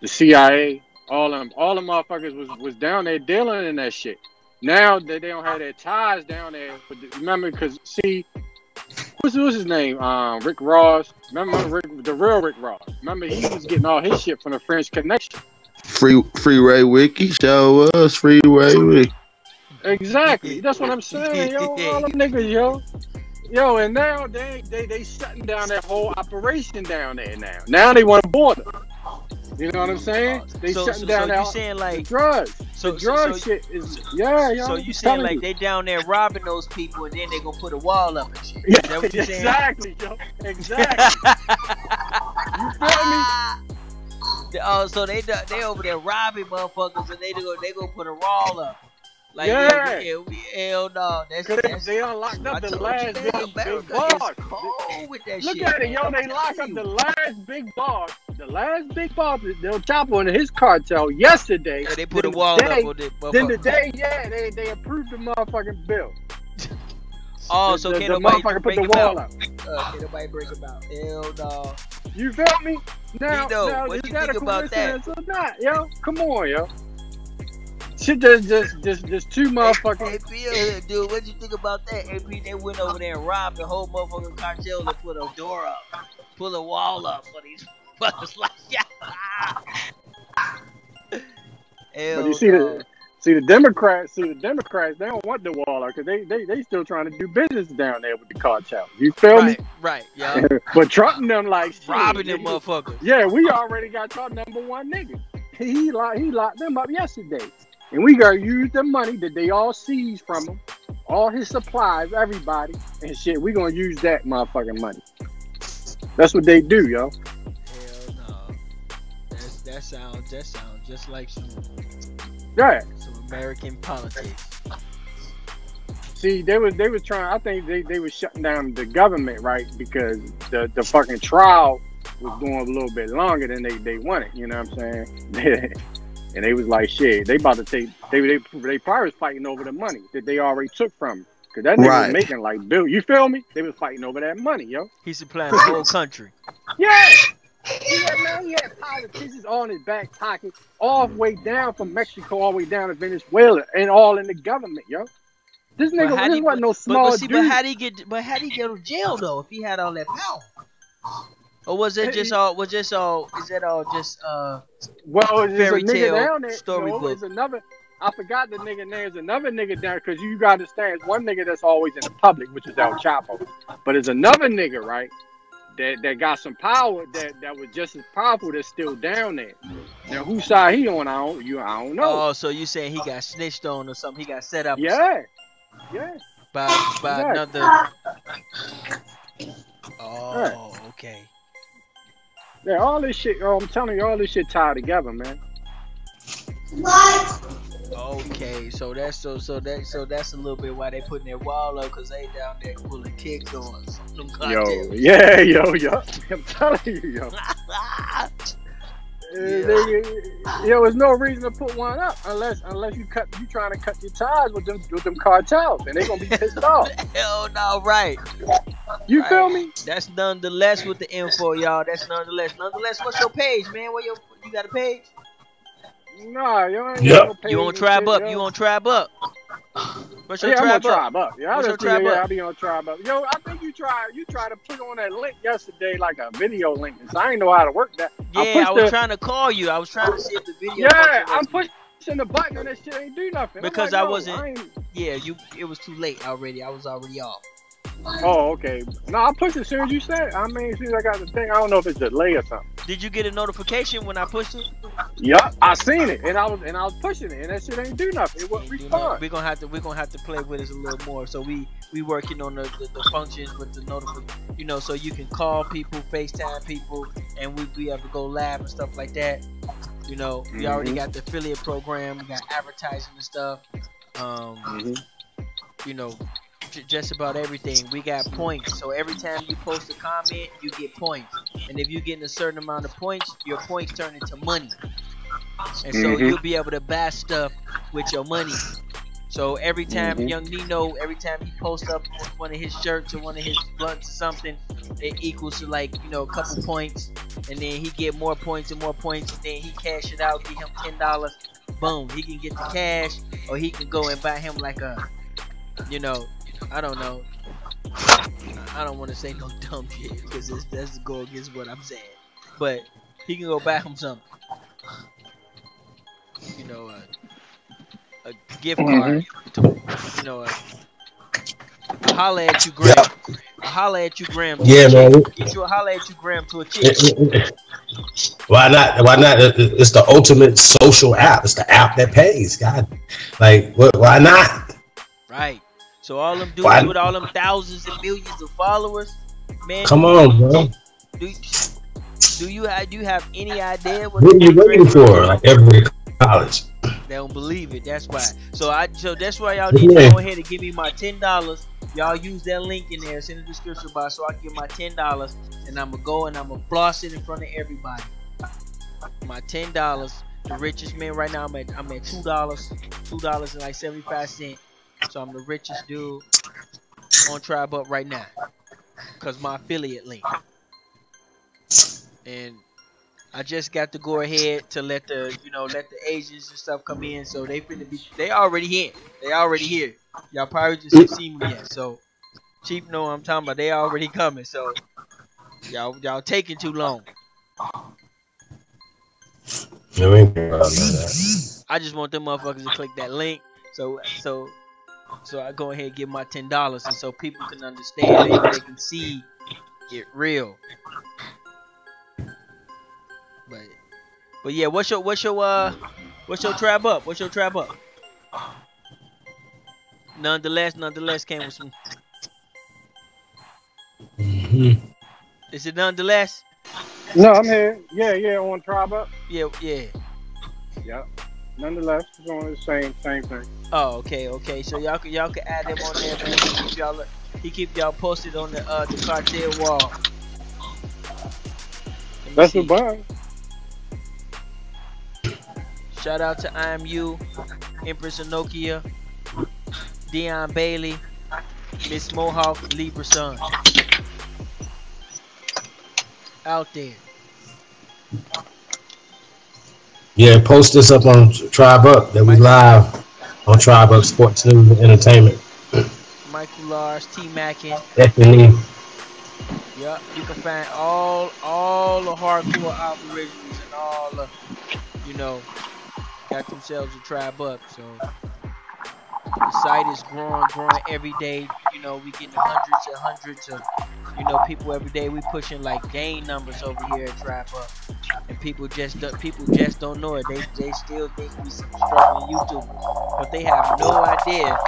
The CIA, all them motherfuckers was down there dealing in that shit. Now that they don't have their ties down there, remember? Because see, what's his name? Rick Ross. Remember the real Rick Ross? Remember he was getting all his shit from the French Connection. Freeway Wiki, show us Freeway Wiki. Exactly. That's what I'm saying, yo. All them niggas, yo. Yo, and now they shutting down that whole operation down there now. Now they want a border. You know what I'm saying? They shutting down that saying like drugs. So drug shit is yo. So you saying like they down there robbing those people and then they gonna put a wall up and shit. Yeah, is that what you saying? Exactly, yo. Exactly. You feel me? So they over there robbing motherfuckers and they gonna put a wall up. Like hell no, that's they locked up the last big boss. With that Look shit, at it, yo. They locked up the last big boss. The last big boss, El Chapo and his cartel yesterday. Yeah, they put a wall up on it. Then the day, they approved the motherfucking bill. So can't nobody put the wall up. Can't nobody break them out. Hell no. You feel me? Now, what is you that think a about that? Or not, yo? Come on, yo. Shit, just two motherfuckers. AP, dude, what you think about that? AP, they went over there and robbed the whole motherfucking cartel and put a door up, pull a wall up for these fuckers like yeah. But you see See the Democrats, they don't want the wall because they still trying to do business down there with the cartel. You feel me? Right, yeah. But Trump and them like shit, robbing them motherfuckers. Yeah, we already got our #1 nigga. He locked them up yesterday, and we gotta use the money that they all seized from him, all his supplies, everybody, and shit. We gonna use that motherfucking money. That's what they do, yo. Hell no. That sounds just like some American politics. See, they was trying. I think they was shutting down the government, right? Because the fucking trial was going a little bit longer than they wanted. You know what I'm saying? And they was like, shit, they about to take. They probably was fighting over the money that they already took from him. Cause that nigga was making like billions. You feel me? They was fighting over that money, yo. He's supplying the whole country. Yeah. He had politicians all in his back pocket, all the way down from Mexico, all the way down to Venezuela, and all in the government, yo. This nigga wasn't no small dude. But how did he get to jail though? If he had all that power, or was it just all? Is that all just well, there's fairy a nigga tale down there. storybook? There's another. I forgot the nigga name. There's another nigga down because you gotta understand. One nigga that's always in the public, which is El Chapo. But there's another nigga, right? That got some power that was just as powerful that's still down there. Now whose side he on? I don't know. Oh, so you saying he got snitched on or something? He got set up? Yeah. By another. Oh, okay. Yeah, all this shit. I'm telling you, all this shit tied together, man. Okay, so that's a little bit why they putting their wall up, because they down there pulling kicks on some cartels. Yo. I'm telling you, yo. There's no reason to put one up unless you trying to cut your ties with them cartels, and they gonna be pissed off. Hell no, right? You feel me? That's nonetheless with the info, y'all. That's nonetheless. What's your page, man? You got a page? Nah, yo ain't got no page. You on Tribe Up? You on Tribe Up? What's your I'm on Tribe Up? Tribe Up. Yeah, I'll be on Tribe Up. Yo, I think you tried to put on that link yesterday, like a video link. So I ain't know how to work that. Yeah, I was trying to call you. I was trying to see if the video. Yeah, I'm pushing the button and that shit ain't do nothing. Because like, I wasn't. It was too late already. I was already off. Oh, okay. No, I pushed it as soon as you said. I mean, as soon as I got the thing, I don't know if it's delayed or something. Did you get a notification when I pushed it? Yup, I seen it, and I was pushing it, and that shit ain't do nothing. It wouldn't respond. We're gonna have to play with it a little more. So we working on the functions with the notification, so you can call people, FaceTime people, and we have to go live and stuff like that. We already got the affiliate program, we got advertising and stuff. Just about everything. We got points, so every time you post a comment, you get points, and if you get a certain amount of points, your points turn into money, and so you'll be able to buy stuff with your money. So every time young Nino, every time he posts up one of his shirts or one of his blunts or something, it equals to like a couple points, and then he get more points and more points, and then he cash it out, give him $10. Boom, he can get the cash, or he can go and buy him like a I don't know. I don't want to say no dumb shit because that's go against what I'm saying. But he can go buy him something. A gift card to, a holla at you, Graham. A holla at you, Graham. Yeah, man. Get you a holla at you, Graham, to a chick. Why not? It's the ultimate social app. It's the app that pays. God, why not? Right. So all them dudes with all them thousands and millions of followers, man. Come on, bro. Do you have any idea what are you waiting for? Like every college. They don't believe it. That's why. So that's why y'all need to go ahead and give me my $10. Y'all use that link in there. It's in the description box. So I can get my $10, and I'm gonna go and I'm gonna floss it in front of everybody. My $10. The richest man right now. I'm at $2. $2.75. So I'm the richest dude on Tribe Up right now, cause my affiliate link. And I just got to go ahead to let the Asians and stuff come in. So they already here. Y'all probably just haven't seen me yet. So Chief know what I'm talking about. They already coming. So y'all taking too long. You ain't about that. I just want them motherfuckers to click that link. So I go ahead and give my $10, and so people can understand it, they can see it real. But yeah, what's your trap up? What's your trap up? Nonetheless came with some. Is it nonetheless? No, I'm here. Yeah, on Tribe Up. Yeah. Yeah. Nonetheless, it's on the same thing. Oh, okay. So y'all can add him on there, man. He keep y'all posted on the cartel wall. That's the bun. Shout out to I Am You, Empress of Nokia, Dion Bailey, Miss Mohawk, Libra Sun. Out there. Yeah, post this up on Tribe Up that we live on Tribe Up Sports News and Entertainment. Michael Lars, T Mackin. Definitely. Yep, you can find all the hardcore operations and all the, got themselves a Tribe Up. So the site is growing every day. We getting hundreds of people every day. We pushing like gain numbers over here at Tribe Up, and people just don't know it. They still think we some struggling YouTubers, but they have no idea.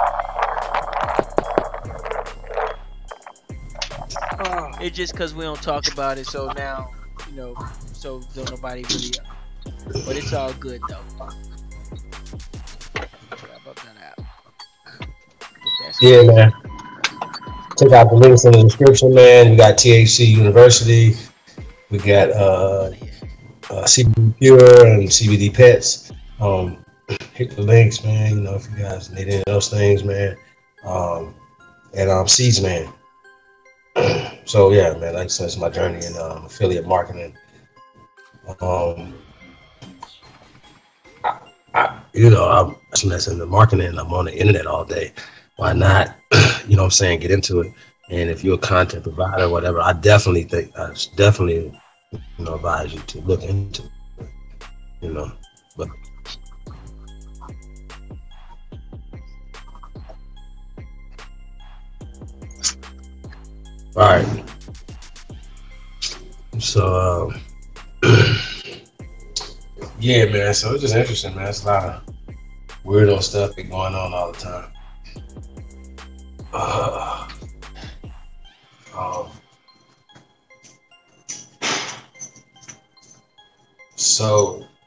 It's just because we don't talk about it. So now, so don't nobody really. But it's all good though. Tribe Up that app. Yeah, man. Check out the links in the description, man. We got THC University. We got CBD Pure and CBD Pets. Hit the links, man. If you guys need any of those things, man. And Seeds, man. So yeah, man. Like I said, it's my journey in affiliate marketing. I'm in the marketing. I'm on the internet all day. Why not? Get into it. And if you're a content provider or whatever, I definitely advise you to look into it. But all right. So yeah, man. So it's just interesting, man. It's a lot of weirdo stuff going on all the time.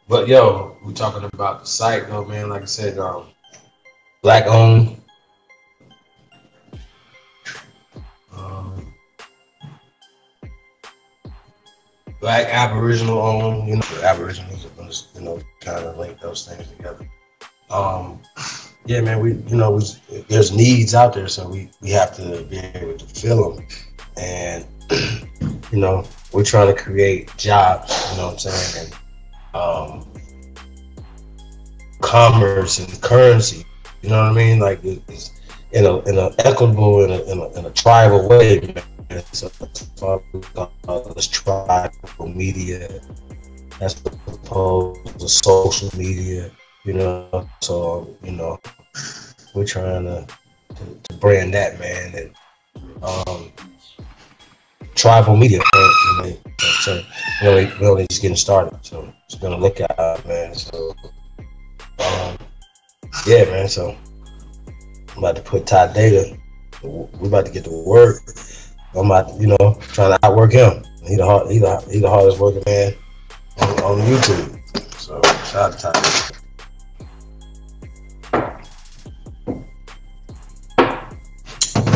But yo, we're talking about the site though, man. Like I said, black owned. Black Aboriginal owned. The Aboriginals are gonna, kind of link those things together. Yeah, man, there's needs out there, so we have to be able to fill them. And, we're trying to create jobs, you know what I'm saying? And commerce and currency, you know what I mean? Like it's in an equitable, in a tribal way, man. So that's why we call this tribal media as opposed to social media. So we're trying to brand that, man, and tribal media. So we're only just getting started, so it's gonna look out, man. So yeah, man. So I'm about to put Ty Data. We're about to get to work. I'm about, trying to outwork him. He the hardest working man on YouTube. So shout out to Ty Data.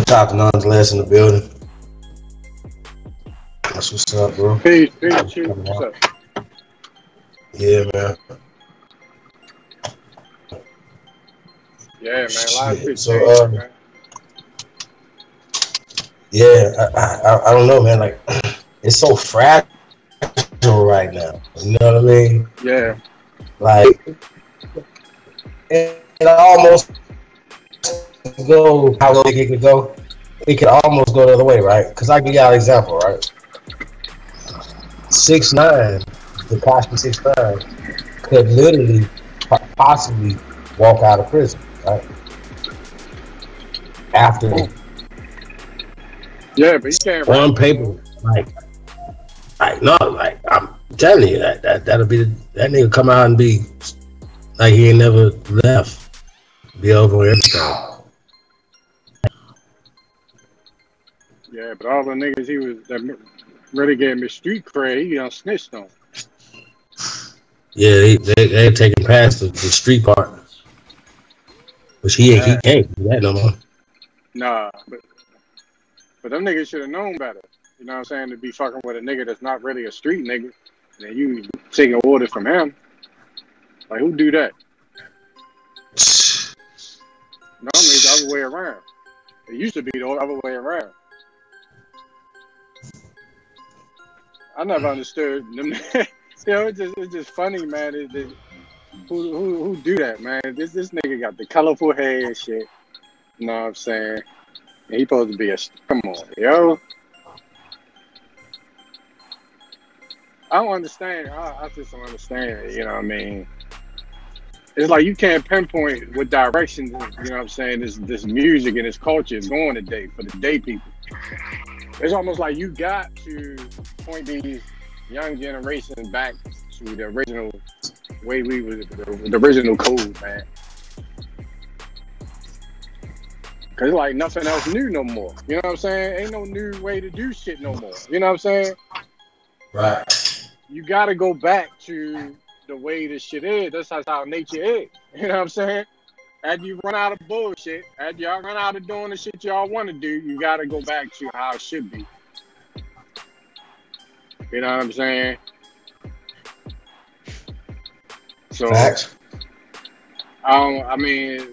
Top nonetheless in the building. That's what's up, bro. Peace. What's up? Yeah, man. Yeah, man. A lot of shit So, changed, man. Yeah, I don't know, man. Like, it's so fragile right now. You know what I mean? Yeah. Like, it almost go how big it could go. It could almost go the other way, right? Because I give y'all an example, right? 6ix9ine, the Tekashi 6ix9ine, could literally possibly walk out of prison, right? After Yeah, but you can't rap on no paper, more. like I'm telling you that'll be that nigga come out and be like he ain't never left, be over everything. Yeah, but all the niggas he was that really gave me street cred, he done snitched on. Yeah, they taking past the street part, which he Yeah. can't do that no more. Nah, but them niggas should have known better. You know what I'm saying? To be fucking with a nigga that's not really a street nigga, and you taking orders from him. Like, who do that? Normally it's the other way around. It used to be the other way around. I never understood them. It's just funny, man. Who do that, man? This nigga got the colorful hair and shit. You know what I'm saying? And he supposed to be come on, yo. I don't understand. I just don't understand. You know what I mean? It's like you can't pinpoint what direction, you know what I'm saying, this music and this culture is going today for the day people. It's almost like you got to point these young generations back to the original way we was, the original code, man. Cause like nothing else new no more. You know what I'm saying? Ain't no new way to do shit no more. You know what I'm saying? Right. You gotta go back to the way this shit is. That's how nature is. You know what I'm saying? After you run out of bullshit, after y'all run out of doing the shit y'all want to do, you gotta go back to how it should be. You know what I'm saying? So, Facts. I mean,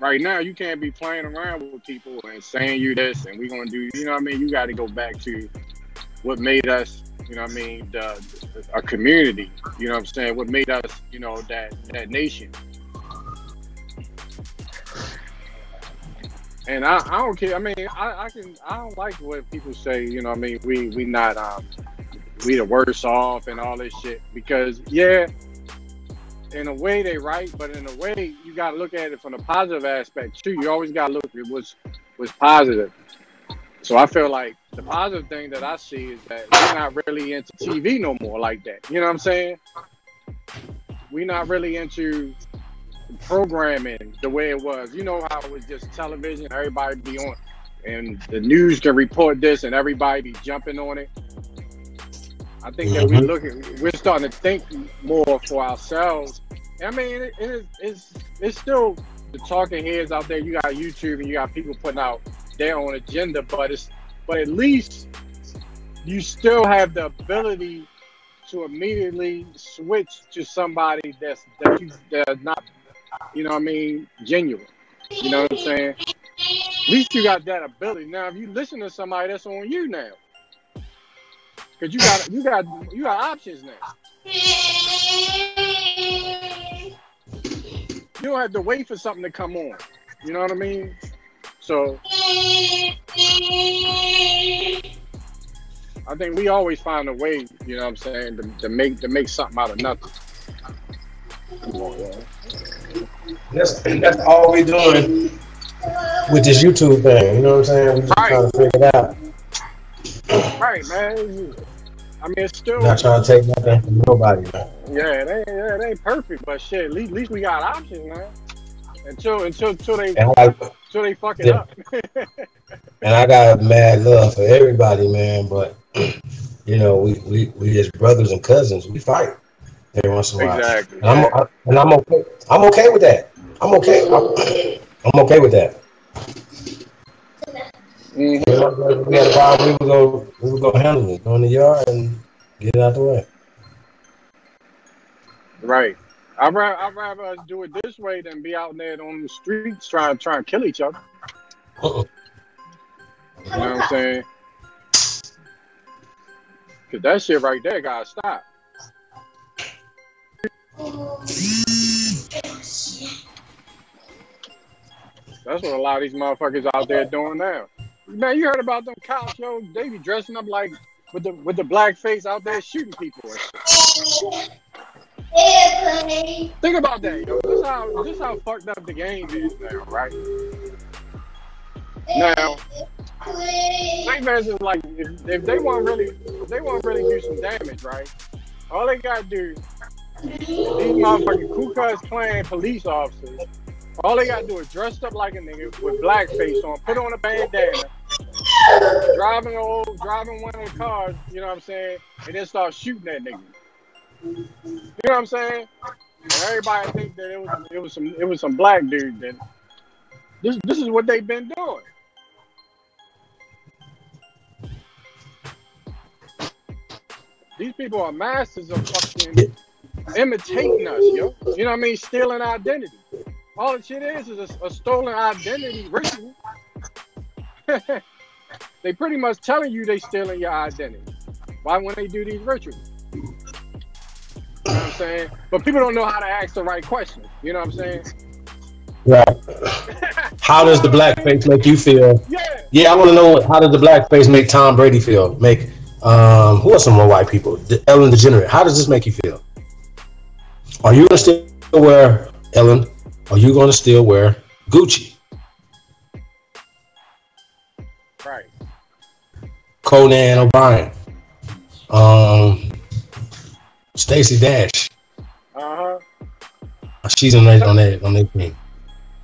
right now you can't be playing around with people and saying you this and we gonna do. You know what I mean? You got to go back to what made us. You know what I mean? A community. You know what I'm saying? What made us? You know that nation. And I don't care. I mean, I don't like what people say. You know what I mean? We not we the worst off and all this shit because yeah. In a way they right, but in a way you gotta look at it from the positive aspect too. You always gotta look at what's positive. So I feel like the positive thing that I see is that we're not really into TV no more like that. You know what I'm saying? We're not really into programming the way it was. You know how it was just television, everybody be on, and the news can report this, and everybody be jumping on it. I think that we're starting to think more for ourselves. I mean, it's still the talking heads out there. You got YouTube and you got people putting out their own agenda, but at least you still have the ability to immediately switch to somebody that's not, you know what I mean, genuine. You know what I'm saying? At least you got that ability. Now, if you listen to somebody, that's on you now. Cause you got options now. You don't have to wait for something to come on. You know what I mean? So I think we always find a way, you know what I'm saying, to make something out of nothing. Come on, man. That's all we doing with this YouTube thing. You know what I'm saying? We just trying to figure it out. Right, man. I mean, it's still not trying to take nothing from nobody, man. Yeah, it ain't perfect, but shit, at least we got options, man. Until they fuck it up. And I got mad love for everybody, man. But you know, we as brothers and cousins, we fight every once in a while. Exactly. And I'm okay. I'm okay with that. I'm okay. I'm okay with that. Mm-hmm. We had a problem. We were gonna handle it, go in the yard and get it out the way. Right. I'd rather us do it this way than be out there on the streets trying to kill each other. You know what I'm saying? Cause that shit right there gotta stop. That's what a lot of these motherfuckers out there doing now. Man, you heard about them cops, yo? They be dressing up like with the black face out there shooting people and shit. Think about that, yo. This how fucked up the game is now, right? Now, say for instance, like if they want really do some damage, right? All they gotta do is these motherfucking Ku Klux Klan police officers. All they gotta do is dress up like a nigga with blackface on, put on a bandana, driving one of the cars, you know what I'm saying, and then start shooting that nigga. You know what I'm saying? And everybody think that it was some black dude that this is what they've been doing. These people are masters of fucking imitating us, yo. You know what I mean? Stealing identity. All the shit is a stolen identity ritual. They pretty much telling you they stealing your identity. Why when they do these rituals? You know what I'm saying? But people don't know how to ask the right question. You know what I'm saying? Right. How does the blackface make you feel? Yeah, I want to know, how does the blackface make Tom Brady feel? Make who are some more white people? Ellen DeGeneres. How does this make you feel? Are you gonna still wear Ellen? Are you gonna still wear Gucci? Right. Conan O'Brien. Stacey Dash. She's on that team.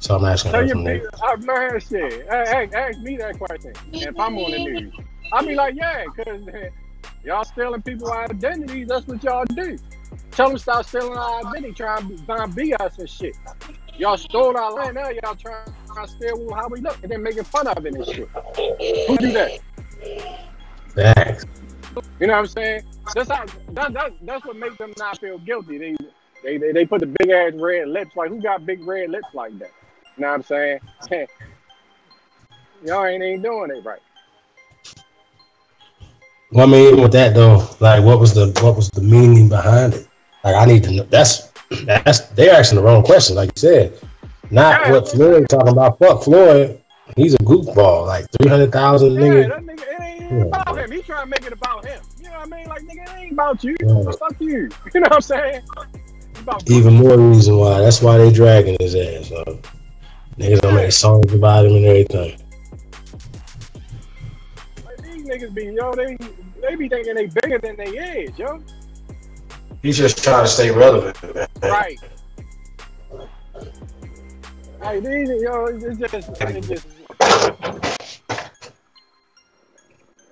So I'm asking her from there. Man, shit. Ask me that question. And if I'm on the news, I'll be like, yeah, because y'all stealing people's identities. That's what y'all do. Tell them stop stealing our identity, trying to be us and shit. Y'all stole our land, now y'all trying to steal how we look and then making fun of it and shit. Who do that? Thanks. You know what I'm saying? That's what makes them not feel guilty. They put the big ass red lips. Like, who got big red lips like that? You know what I'm saying? Y'all ain't doing it right. Well, I mean, even with that though, like, what was the meaning behind it? Like, I need to know. That's they're asking the wrong question, like you said. Not what Floyd talking about. Fuck Floyd. He's a goofball. Like 300,000 nigga. That nigga, it ain't about him. He trying to make it about him. You know what I mean? Like, nigga, it ain't about you. Fuck you. You know what I'm saying? Even more reason why. That's why they dragging his ass. So niggas gonna make songs about him and everything. Like, these niggas be, yo, they be thinking they bigger than they is, yo. He's just trying to stay relevant, man. Right. Like, these, yo, it's just.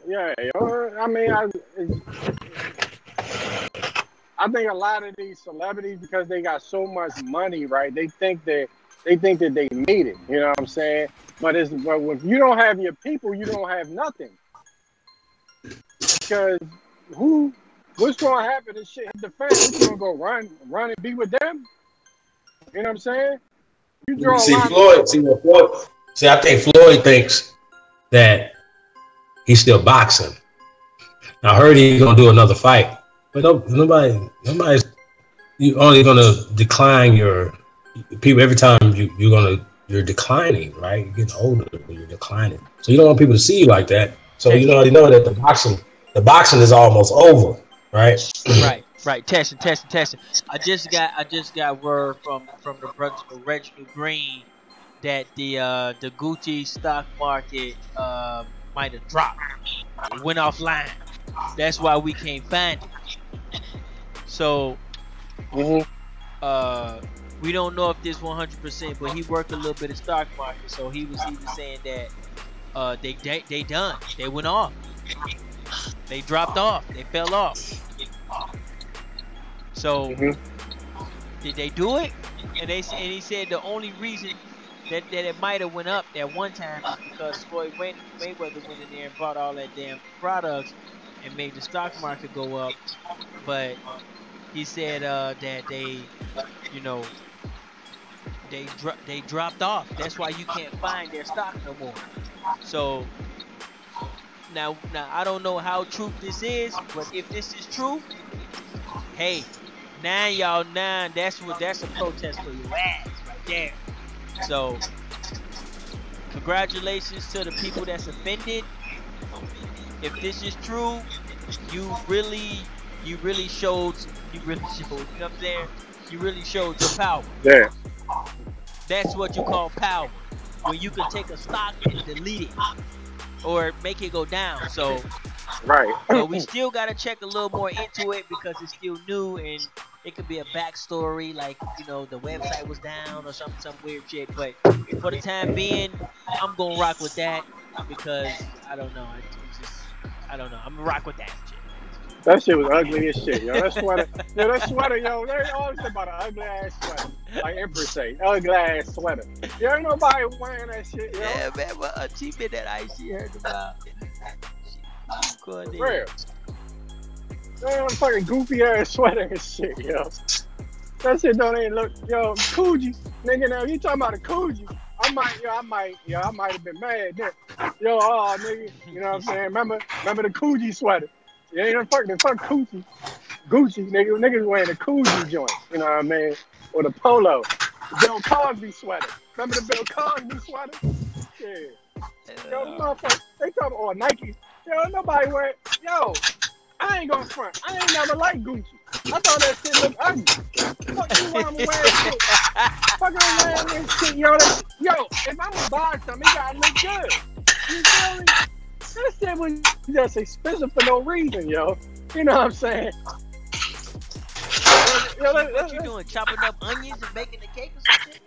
Yeah, yo. I mean, I think a lot of these celebrities, because they got so much money, right? They think that they made it. You know what I'm saying? But if you don't have your people, you don't have nothing. Because what's going to happen if shit hit the fan? What, you gonna go run and be with them? You know what I'm saying? You draw Floyd. See, I think Floyd thinks that he's still boxing. I heard he's gonna do another fight. But nobody's. You only gonna decline your people every time you're declining, right? You're getting older, but you're declining. So you don't want people to see you like that. So you already know that the boxing is almost over, right? Right. Testing. I just got word from the brother Reginald Green that the Gucci stock market might have dropped. It went offline. That's why we can't find it. So, we don't know if this 100%, but he worked a little bit of stock market, so he was saying that they done. They went off. They dropped off. They fell off. So, did they do it? And he said the only reason that it might have went up at one time is because Floyd Mayweather went in there and bought all that damn products and made the stock market go up. But he said that they dropped off. That's why you can't find their stock no more. So now I don't know how true this is, but if this is true, hey, that's a protest for your ass right there. So congratulations to the people that's offended. If this is true, you really showed You really showed. You know what I'm saying? You really showed your power. Yeah. That's what you call power. When you can take a stock and delete it or make it go down. So Right. we still gotta check a little more into it because it's still new and it could be a backstory, like the website was down or some weird shit. But for the time being, I'm gonna rock with that because I don't know. I don't know. I'm gonna rock with that shit. That shit was ugly as shit, yo. That sweater, yo. They always say about an ugly ass sweater. Like Empress say, ugly ass sweater. There ain't nobody wearing that shit, yo. Yeah, man, but achievement that I see heard about. For real. That fucking goofy ass sweater and shit, yo. That shit don't even look, yo, Coogee. Nigga, now you talking about a Coogee. I might have been mad then. Yo, nigga, you know what I'm saying? Remember the Coogee sweater. You ain't fuck Gucci, nigga. Niggas wearing the Coogee joint. You know what I mean? Or the polo, Bill Cosby sweater. Remember the Bill Cosby sweater? Yeah. Yo, motherfucker, they talking about Nike. Yo, nobody wear. Yo, I ain't gonna front. I ain't never liked Gucci. I thought that shit looked ugly. Fuck you, while I'm wearing shit. Fuck I'm wearing this shit, yo. Yo, if I'm gonna buy something, it gotta look good. You feel me? That shit was just expensive for no reason, yo. You know what I'm saying? What you doing? Chopping up onions and making the cake or something?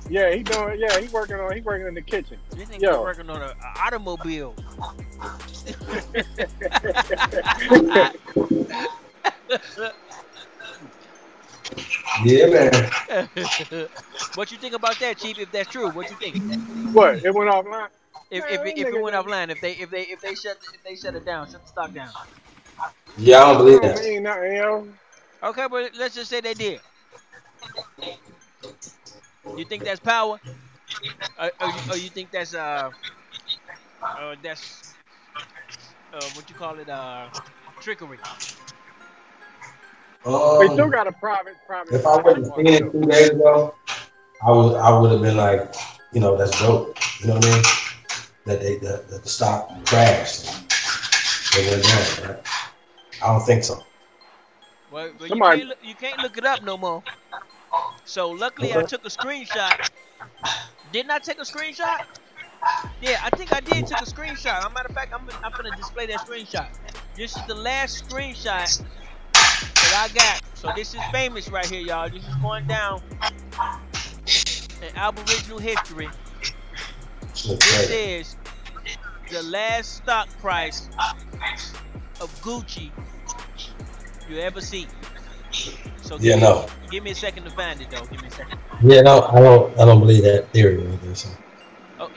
Yeah, he working in the kitchen. This nigga working on an automobile. Yeah, man. What you think about that, Chief? If that's true, what you think? What? It went offline. If it went offline, if they shut it down, shut the stock down. Yeah, I don't believe that. Ain't nothing, yo. Okay, but let's just say they did. You think that's power? Or you think that's what you call it, trickery? They still got a private. If I wasn't seeing it 2 days ago, I would have been like, that's dope. You know what I mean? That the stock crashed. They went down, right? I don't think so. Well, you can't look it up no more. So luckily, I took a screenshot. Didn't I take a screenshot? Yeah, I think I did take a screenshot. As a matter of fact, I'm gonna display that screenshot. This is the last screenshot that I got. So this is famous right here, y'all. This is going down in Aboriginal history. This is the last stock price of Gucci you ever see. So give me a second to find it, though. Give me a second. Yeah, no, I don't believe that theory right there. So. Oh,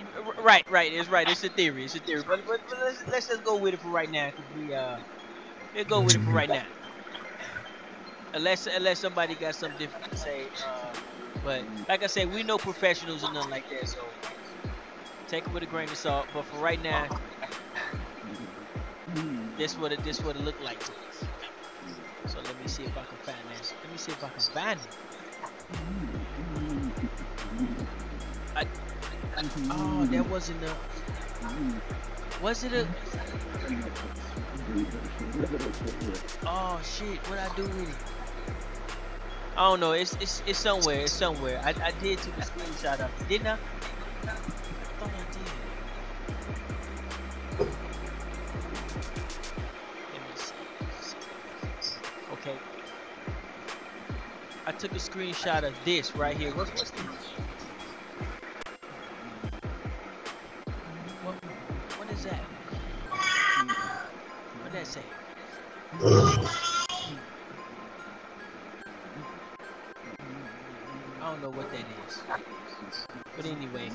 right. It's right. It's a theory. But let's just go with it for right now, cause we'll go with it for right now. Unless somebody got something different to say. But like I said, we no professionals or nothing like that, so take it with a grain of salt. But for right now, this what it looked like to us. So let me see if I can find this. Let me see if I can find it. Oh, that wasn't a. Was it a? Oh shit! What I do with it? I don't know. It's somewhere. It's somewhere. I did take a screenshot of it, didn't I? I thought I did. Let me see. Okay. I took a screenshot of this right here. What's this? What is that? What did that say? I don't know what that is. But anyway.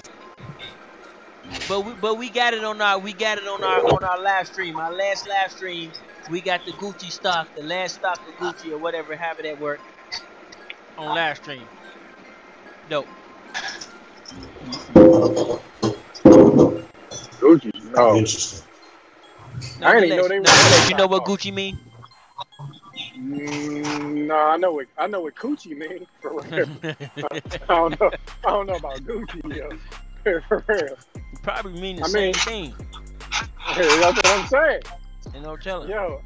But we got it on our live stream. Our last live stream, we got the Gucci stock, the last stock of Gucci or whatever, have it at work on live stream. Dope. Gucci. Oh, interesting. No, I didn't know they were. You know what Gucci mean? No, I know what Gucci mean. For real. I don't know about Gucci, yo. For real. You probably mean the same thing. That's what I'm saying. And no telling. Yo,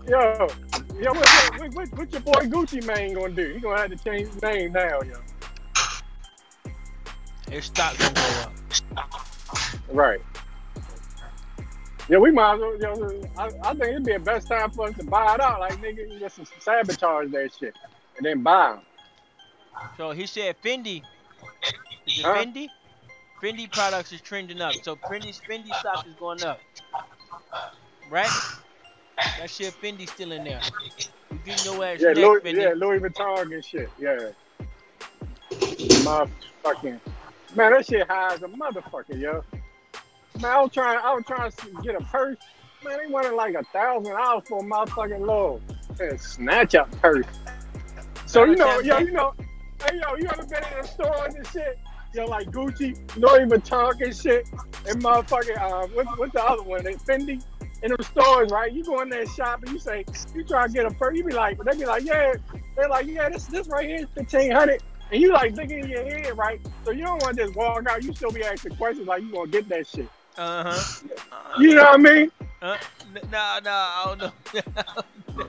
yo, what your boy Gucci Mane gonna do? He gonna have to change his name now, yo. His stock gonna go up. Right. Yeah, we might as well. Yo, I think it'd be the best time for us to buy it out. Like nigga, you just sabotage that shit and then buy them. So he said Fendi. Is it Huh? Fendi? Fendi products is trending up. So Fendi stock is going up. Right? That shit Fendi still in there. You getting your ass next, Fendi. Louis Vuitton and shit. Yeah. Motherfucking man, that shit high as a motherfucker, yo. Man, I was trying to get a purse. Man, they wanted like $1,000 for a motherfucking little snatch up purse. So hey yo, you ever been in the stores and shit? Yo, like Gucci, Louis Vuitton and shit, and motherfucking what's the other one? Fendi. In the stores, right? You go in there shop and you say you try to get a purse. You be like, they be like, yeah. They're like, yeah, this right here is $1,500. And you like thinking in your head, right? So you don't want to just walk out. You still be asking questions like you gonna get that shit. You know what I mean? No, I don't know.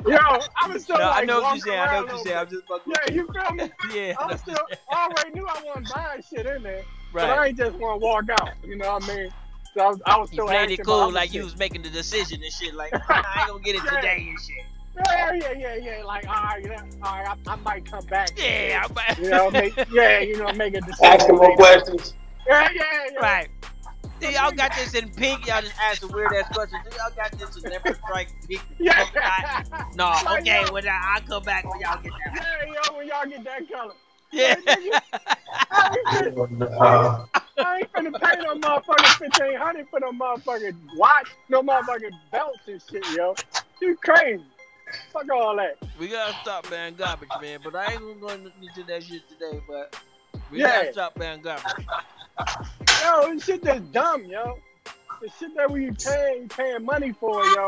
Yo, I was still like, I know what you're saying. I know what you're saying. I'm just fucking. Yeah, you feel me? Yeah. I already knew I wasn't buying shit in there, right. But I ain't just want to walk out. You know what I mean? So I was still played it cool, like shit. you was making the decision and shit. Like I ain't gonna get it today and shit. Yeah. Like, all right, I might come back. Yeah, I might. You know, make a decision. Ask them more questions. Yeah. Right. Do y'all got this in pink? Y'all just ask the weird ass questions. Do y'all got this in never strike pink? Yeah. No, Like, okay. yo, When I'll come back when y'all get that. Yeah, when y'all get that color. Yeah. I ain't finna pay no motherfucking $1,500 for no motherfucking watch, no motherfucking belts and shit, yo. You crazy. Fuck all that. We gotta stop banning garbage, man. But I ain't gonna go into that shit today, but we gotta stop banning garbage. Yo, this shit that's dumb, yo. The shit that we paying money for, yo.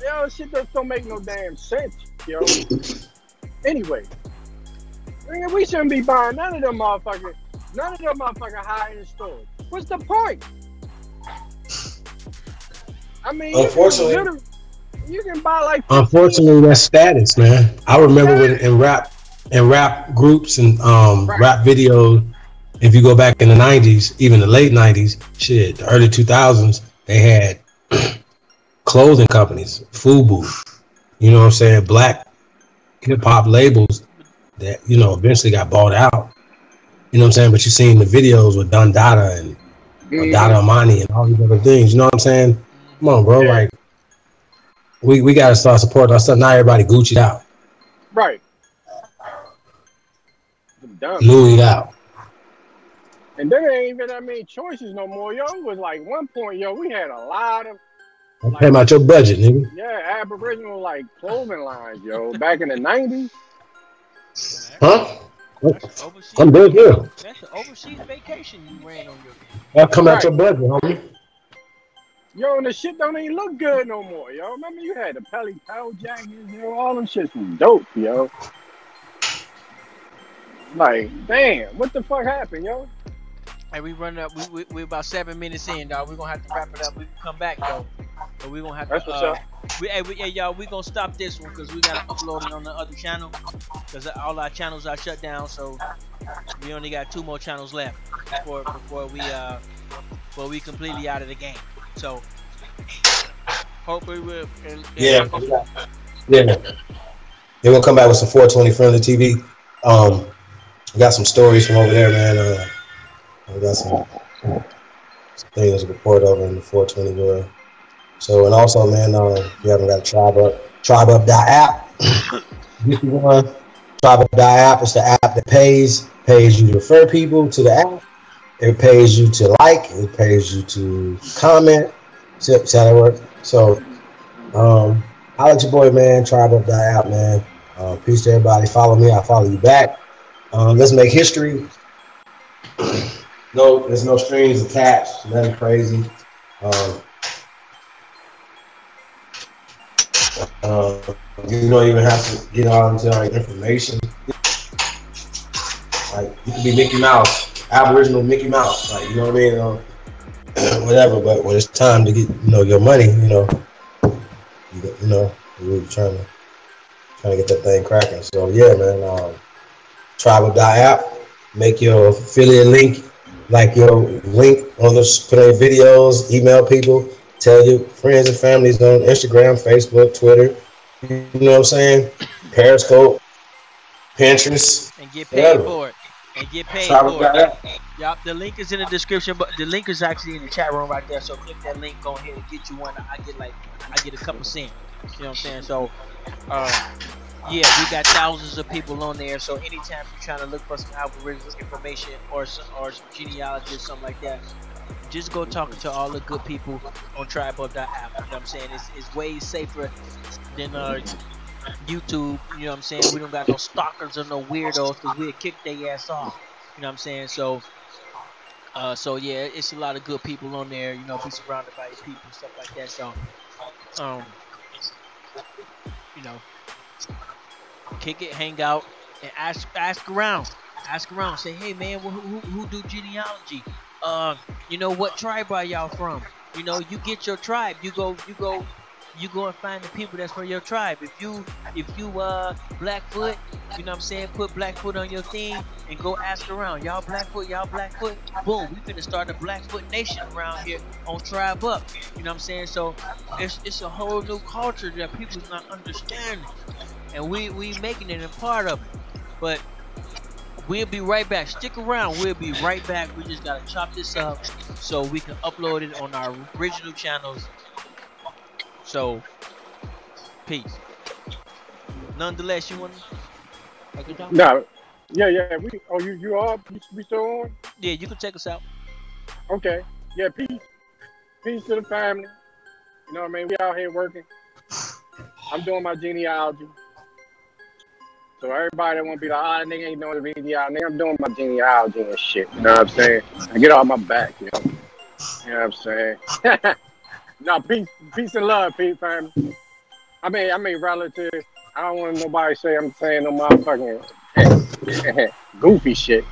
Yo, shit that don't make no damn sense, yo. Anyway. We shouldn't be buying none of them motherfucking high-end stores. What's the point? I mean, unfortunately, you can buy like. Unfortunately, that's status, man. I remember when in rap groups and rap videos. If you go back in the '90s, even the late '90s, shit, the early 2000s, they had clothing companies, FUBU. You know what I'm saying? Black hip hop labels that, you know, eventually got bought out. You know what I'm saying? But you seen the videos with Don Dada and Dada Amani and all these other things. You know what I'm saying? Come on, bro. Like, we got to start supporting our stuff. Not everybody Gucci'd out. Right. Louis out. And there ain't even that many choices no more, yo. It was like one point, yo, we had a lot of. Like, pay about your budget, nigga. Yeah, Aboriginal like clothing lines, yo. Back in the '90s. Huh? I'm good here. That's an overseas vacation you ran on your. That'll come out your budget, homie. Yo, and the shit don't even look good no more, yo. Remember you had the Pelly Powell jackets, yo. All them shits was dope, yo. Like, damn, what the fuck happened, yo? Hey, we running up. We about 7 minutes in, dog. We're gonna have to wrap it up. We can come back though, but we gonna have That's to. What's up. Y'all, we gonna stop this one because we gotta upload it on the other channel because all our channels are shut down. So we only got 2 more channels left before we completely out of the game. So hopefully we'll. Yeah. We're gonna come back with some 420 friendly TV. We got some stories from over there, man. We got some things to report over in the 420 world. So, and also, man, if you haven't got a tribeup.app. Tribeup.app is the app that pays you to refer people to the app. It pays you to like. It pays you to comment. That's how that works. So, I'll let your boy, man. Tribeup.app, man. Peace to everybody. Follow me. I'll follow you back. Let's make history. No, there's no strings attached. Nothing crazy. You don't even have to get all into our information. Like, you can be Mickey Mouse, Aboriginal Mickey Mouse. Like, you know what I mean? Whatever. But when it's time to get, your money, You know, we were trying to get that thing cracking. So yeah, man. Tribeup.app. Make your affiliate link, like your link on the put on videos, email people, tell your friends and families on Instagram, Facebook, Twitter. You know what I'm saying? Periscope, Pinterest, And get paid whatever. for it. And get paid for it. Tribeup.app. Yup, the link is in the description, but the link is actually in the chat room right there. So click that link, go ahead and get you one. I get a couple cents. You know what I'm saying? So yeah, we got thousands of people on there. So anytime you're trying to look for some algorithm information or some genealogy or something like that, just go talking to all the good people on tribeup.app. You know what I'm saying? It's way safer than YouTube. You know what I'm saying? We don't got no stalkers or no weirdos because we'll kick their ass off. You know what I'm saying? So yeah, it's a lot of good people on there. You know, be surrounded by your people, stuff like that. So um, you know, kick it, hang out, and ask around. Say, hey man, who do genealogy? You know, what tribe are y'all from? You know, you get your tribe. You go and find the people that's from your tribe. If you Blackfoot, you know what I'm saying, put Blackfoot on your thing and go ask around. Y'all Blackfoot. Boom, we finna start a Blackfoot nation around here on Tribe Up. You know what I'm saying? So it's a whole new culture that people's not understanding, and we making it a part of it. But we'll be right back. Stick around. We'll be right back. We just gotta chop this up so we can upload it on our original channels. So peace. Nonetheless, you want a good time? No, yeah. You are? We still on? Yeah, you can take us out. Okay. Yeah, peace to the family. You know what I mean? We out here working. I'm doing my genealogy. So everybody that want to be like, ah, nigga ain't doing the genealogy. Nigga, I'm doing my genealogy and shit. You know what I'm saying? I get off my back, you know. You know what I'm saying? No, peace and love, peace, family. I mean, relative. I don't want nobody to say I'm saying no motherfucking goofy shit.